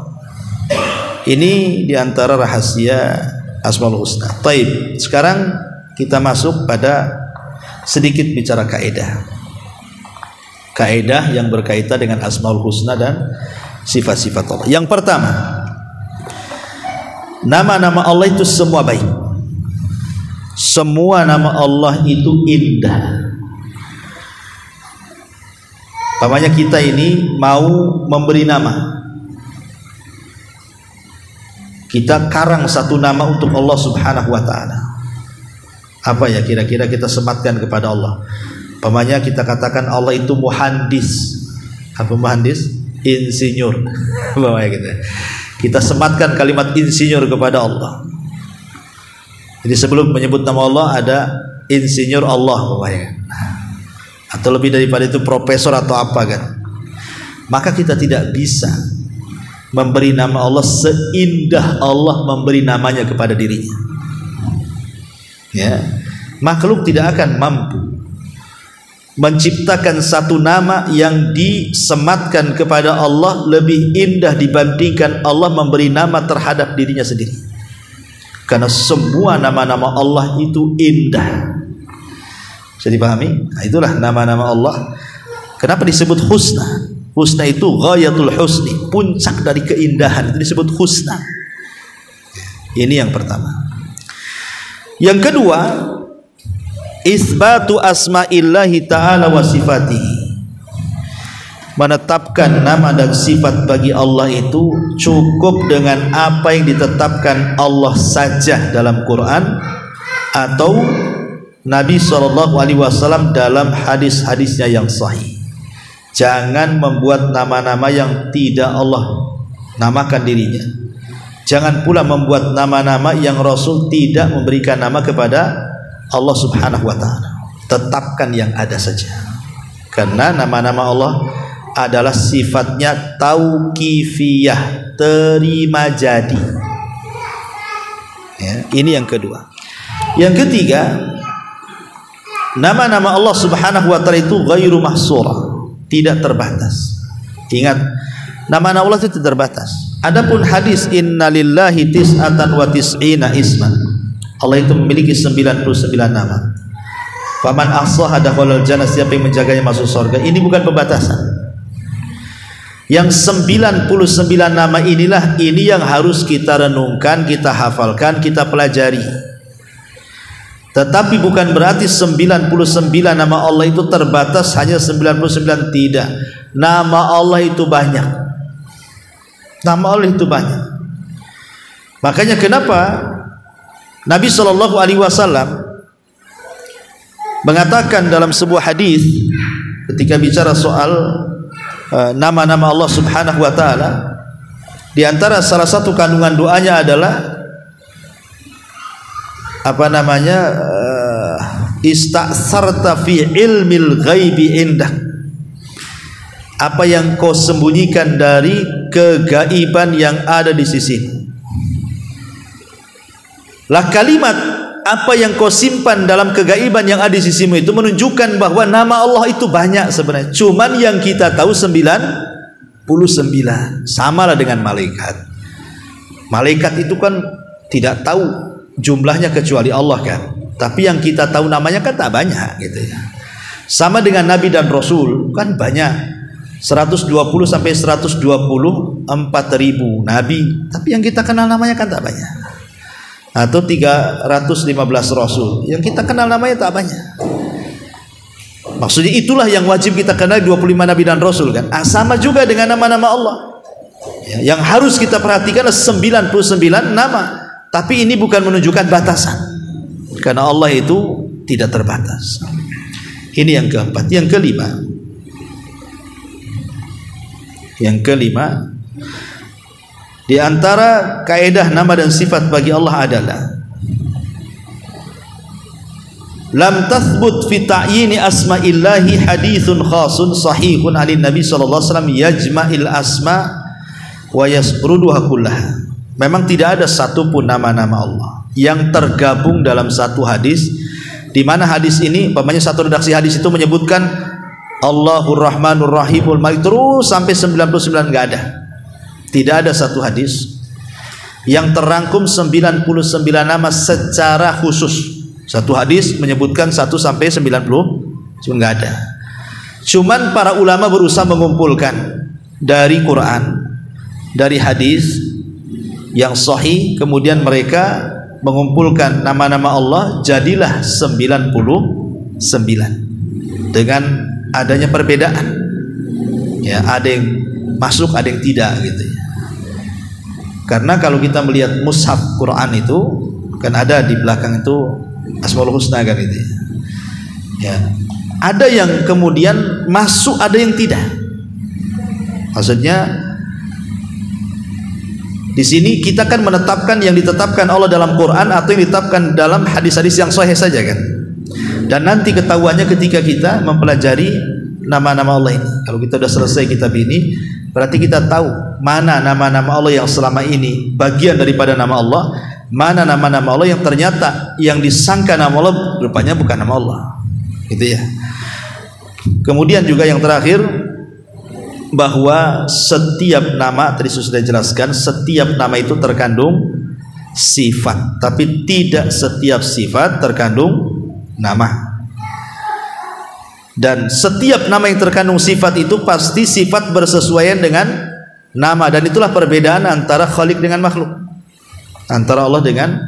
Ini diantara rahasia Asmaul Husna. Taib. Sekarang kita masuk pada sedikit bicara kaidah. Kaidah yang berkaitan dengan Asmaul Husna dan sifat-sifat Allah. Yang pertama, nama-nama Allah itu semua baik. Semua nama Allah itu indah. Pamannya kita ini mau memberi nama, kita karang satu nama untuk Allah Subhanahu wa ta'ala. Apa ya kira-kira kita sematkan kepada Allah? Pamannya kita katakan Allah itu muhandis. Apa muhandis? Insinyur. Pamannya kita sematkan kalimat insinyur kepada Allah. Jadi sebelum menyebut nama Allah ada insinyur Allah pamannya. Atau lebih daripada itu profesor atau apa kan. Maka kita tidak bisa memberi nama Allah seindah Allah memberi namanya kepada dirinya. Ya, makhluk tidak akan mampu menciptakan satu nama yang disematkan kepada Allah lebih indah dibandingkan Allah memberi nama terhadap dirinya sendiri. Karena semua nama-nama Allah itu indah. Bisa dipahami? Nah, itulah nama-nama Allah. Kenapa disebut husna? Husna itu ghayatul husni, puncak dari keindahan, itu disebut husna. Ini yang pertama. Yang kedua, isbatu asma'illahi ta'ala wa sifatihi. Menetapkan nama dan sifat bagi Allah itu cukup dengan apa yang ditetapkan Allah saja dalam Quran atau Nabi SAW dalam hadis-hadisnya yang sahih. Jangan membuat nama-nama yang tidak Allah namakan dirinya. Jangan pula membuat nama-nama yang Rasul tidak memberikan nama kepada Allah Subhanahu wa ta'ala. Tetapkan yang ada saja. Karena nama-nama Allah adalah sifatnya tauqifiyah, terima jadi. Ya, ini yang kedua. Yang ketiga, nama-nama Allah Subhanahu wa ta'ala itu ghairu mahsurah, tidak terbatas. Ingat, nama-nama Allah itu tidak terbatas. Adapun hadis innalillahi tis'atan wa tis'ina isman, Allah itu memiliki 99 nama. Faman ahsaha dakhalal jannah, siapa yang menjaganya masuk surga. Ini bukan pembatasan. Yang 99 nama inilah yang harus kita renungkan, kita hafalkan, kita pelajari. Tetapi bukan berarti 99 nama Allah itu terbatas hanya 99, tidak. Nama Allah itu banyak. Nama Allah itu banyak. Makanya kenapa Nabi SAW mengatakan dalam sebuah hadis ketika bicara soal nama-nama Allah Subhanahu wa ta'ala, di antara salah satu kandungan doanya adalah ista'sarta fi ilmil ghaibi indak, apa yang kau sembunyikan dari kegaiban yang ada di sisimu. Lah kalimat apa yang kau simpan dalam kegaiban yang ada di sisimu itu menunjukkan bahwa nama Allah itu banyak sebenarnya. Cuman yang kita tahu 99. Samalah dengan malaikat. Malaikat itu kan tidak tahu jumlahnya kecuali Allah kan. Tapi yang kita tahu namanya kan tak banyak gitu ya. Sama dengan Nabi dan Rasul kan banyak. 120 sampai 124.000 Nabi. Tapi yang kita kenal namanya kan tak banyak. Atau 315 Rasul yang kita kenal namanya tak banyak. Maksudnya itulah yang wajib kita kenal, 25 Nabi dan Rasul kan. Sama juga dengan nama-nama Allah ya, yang harus kita perhatikan 99 nama. Tapi ini bukan menunjukkan batasan, karena Allah itu tidak terbatas. Ini yang keempat. Yang kelima, di antara kaidah nama dan sifat bagi Allah adalah lam tathbut fi ta'yini asma'illahi hadithun khasun sahihun 'alin nabi sallallahu alaihi wasallam yajma'il asma wa yasruduha kullaha. Memang tidak ada satupun nama-nama Allah yang tergabung dalam satu hadis, di mana hadis ini, umpamanya satu redaksi hadis itu menyebutkan Allahur Rahmanur Rahimul Malik terus sampai 99, enggak ada. Tidak ada satu hadis yang terangkum 99 nama secara khusus. Satu hadis menyebutkan 1 sampai 90, enggak ada. Cuman para ulama berusaha mengumpulkan dari Quran, dari hadis yang sahih, kemudian mereka mengumpulkan nama-nama Allah, jadilah 99 dengan adanya perbedaan. Ya, ada yang masuk, ada yang tidak gitu ya. Karena kalau kita melihat mushaf Quran itu kan ada di belakang itu Asmaul Husna kan itu ya. Ada yang kemudian masuk, ada yang tidak. Maksudnya di sini kita kan menetapkan yang ditetapkan Allah dalam Quran atau yang ditetapkan dalam hadis-hadis yang sahih saja kan. Dan nanti ketahuannya ketika kita mempelajari nama-nama Allah ini. Kalau kita sudah selesai kitab ini, berarti kita tahu mana nama-nama Allah yang selama ini bagian daripada nama Allah, mana nama-nama Allah yang ternyata yang disangka nama Allah rupanya bukan nama Allah. Gitu ya. Kemudian juga yang terakhir, bahwa setiap nama, tadi sudah jelaskan, setiap nama itu terkandung sifat, tapi tidak setiap sifat terkandung nama. Dan setiap nama yang terkandung sifat itu pasti sifat bersesuaian dengan nama. Dan itulah perbedaan antara Khalik dengan makhluk, antara Allah dengan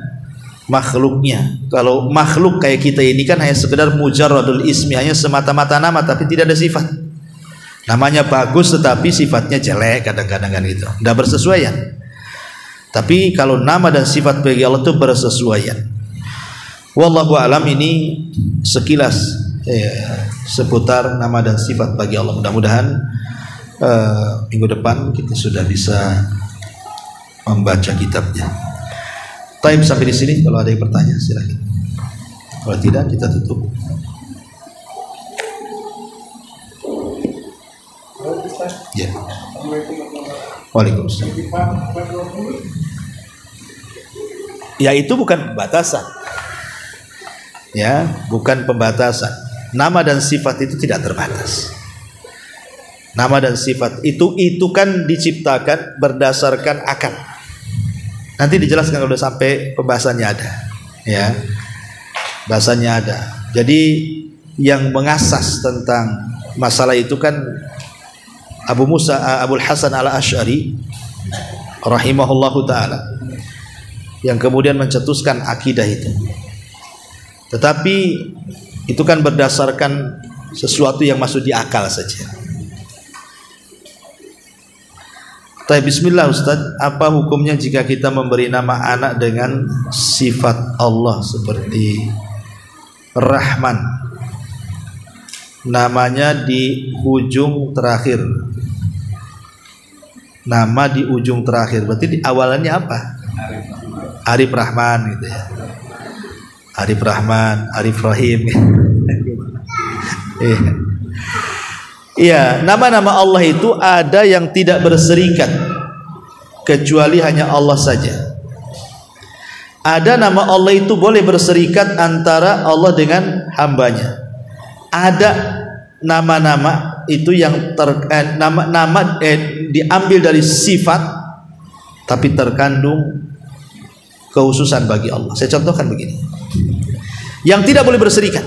makhluknya. Kalau makhluk kayak kita ini kan hanya sekedar mujarradul ismi, hanya semata-mata nama tapi tidak ada sifat. Namanya bagus tetapi sifatnya jelek kadang-kadang kan gitu, tidak bersesuaian. Tapi kalau nama dan sifat bagi Allah itu bersesuaian. Wallahu alam, ini sekilas seputar nama dan sifat bagi Allah. Mudah-mudahan minggu depan kita sudah bisa membaca kitabnya. Time sampai di sini. Kalau ada yang bertanya silakan. Kalau tidak kita tutup. Ya. Waalaikumsalam. Ya itu bukan pembatasan. Ya, bukan pembatasan. Nama dan sifat itu tidak terbatas. Nama dan sifat itu kan diciptakan berdasarkan akal. Nanti dijelaskan kalau sudah sampai pembahasannya ada. Ya, bahasannya ada. Jadi yang mengasas tentang masalah itu kan Abul Hasan al-Asy'ari rahimahullahu taala, yang kemudian mencetuskan akidah itu. Tetapi itu kan berdasarkan sesuatu yang masuk di akal saja. Bismillah Ustaz, apa hukumnya jika kita memberi nama anak dengan sifat Allah seperti Rahman, namanya di ujung terakhir? Nama di ujung terakhir, berarti di awalannya apa? Arif Rahman gitu ya. Arif Rahman, Arif Rahim. Iya, nama-nama Allah itu ada yang tidak berserikat kecuali hanya Allah saja. Ada nama Allah itu boleh berserikat antara Allah dengan hambanya. Ada nama-nama itu yang diambil dari sifat tapi terkandung kekhususan bagi Allah. Saya contohkan begini. Yang tidak boleh berserikat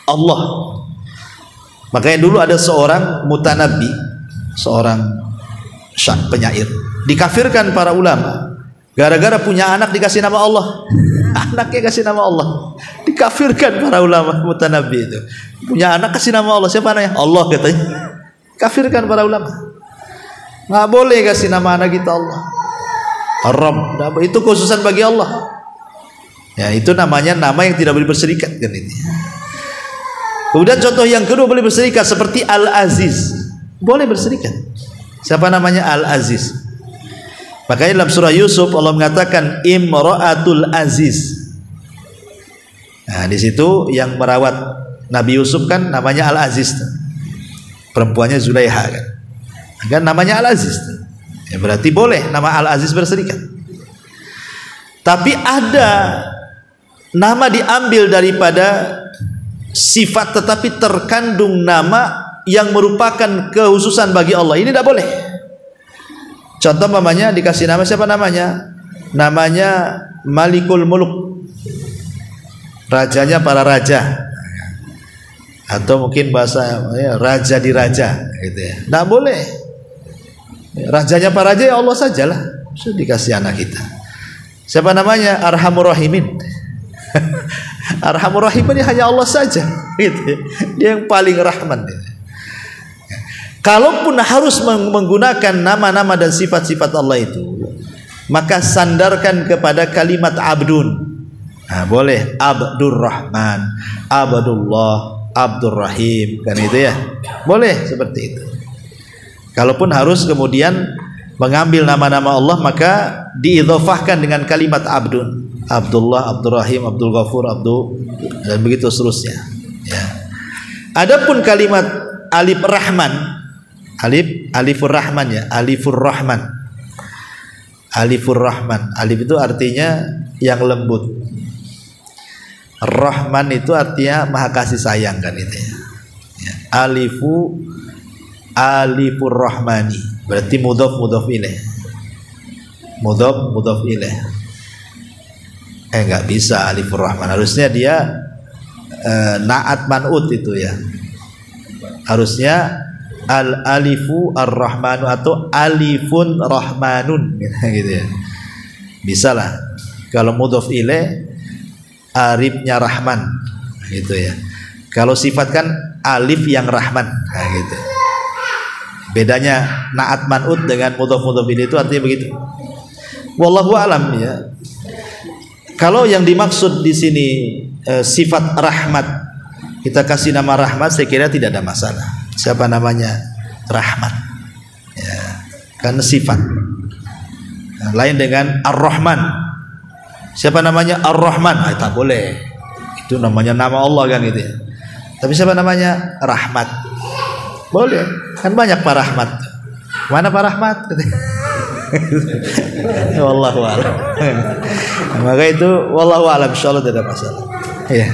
Allah. Makanya dulu ada seorang mutanabbi, seorang penyair, dikafirkan para ulama gara-gara punya anak dikasih nama Allah. Anaknya kasih nama Allah, dikafirkan para ulama mutanabbi itu. Punya anak kasih nama Allah, siapa namanya? Allah katanya. Kafirkan para ulama. Nggak boleh kasih nama anak kita Allah. Rabb, itu khususan bagi Allah. Ya, itu namanya nama yang tidak boleh berserikat kan ini. Kemudian contoh yang kedua boleh berserikat seperti Al-Aziz. Boleh berserikat. Siapa namanya Al-Aziz? Makanya dalam surah Yusuf Allah mengatakan Imra'atul Aziz. Nah, di situ yang merawat Nabi Yusuf kan namanya Al-Aziz. Perempuannya Zulaiha kan. Kan namanya Al-Aziz. Ya, berarti boleh nama Al-Aziz berserikat. Tapi ada nama diambil daripada sifat tetapi terkandung nama yang merupakan kekhususan bagi Allah. Ini tidak boleh. Contoh namanya dikasih nama, siapa namanya? Namanya Malikul Muluk, rajanya para raja, atau mungkin bahasa ya, raja di raja gitu ya. Tidak boleh. Rajanya para raja ya Allah sajalah. Sudah dikasih anak kita. Siapa namanya? Arhamur Rahimin. Arhamur Rahim ini hanya Allah saja gitu. Dia yang paling rahman. Kalaupun harus menggunakan nama-nama dan sifat-sifat Allah itu, maka sandarkan kepada kalimat abdun. Nah, boleh Abdurrahman, Abdullah, Abdurrahim, kan itu ya. Boleh seperti itu. Kalaupun harus kemudian mengambil nama-nama Allah, maka diidhofahkan dengan kalimat abdun. Abdullah, Abdurrahim, Abdul Ghafur, dan begitu seterusnya. Ya. Adapun kalimat alif Rahman, alifur Rahman ya, alifur Rahman, alifur Rahman. Alif itu artinya yang lembut. Rahman itu artinya maha kasih sayang kan itu ya. Ya. Alifur Rahmani berarti mudhof ilaih. Mudhof ilaih. Nggak bisa alifur Rahman, harusnya dia naat man'ut itu ya, harusnya al-alifu ar-rahmanu atau alifun rahmanun gitu ya. Bisa lah kalau mudhof ilaih alifnya Rahman gitu ya. Kalau sifat kan alif yang Rahman gitu. Bedanya naat man'ut dengan mudhof ilaih itu artinya begitu. Wallahu alam ya. Kalau yang dimaksud di sini sifat rahmat, kita kasih nama rahmat, saya kira tidak ada masalah. Siapa namanya? Rahmat. Ya, karena sifat. lain dengan Ar-Rahman. Siapa namanya Ar-Rahman? Tak boleh. Itu namanya nama Allah kan gitu ya. Tapi siapa namanya Rahmat? Boleh. Kan banyak Pak Rahmat. Mana Pak Rahmat? Wallahu a'lam. Maka itu wallahu a'lam, insyaallah tidak ada masalah. Ya.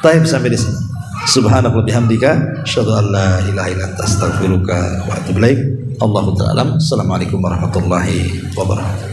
Baik, sampai di sini. Subhanallah bihamdika asyhadu an la ilaha illa anta astaghfiruka wa atubu ilaik. Allahu ta'ala. Assalamualaikum warahmatullahi wabarakatuh.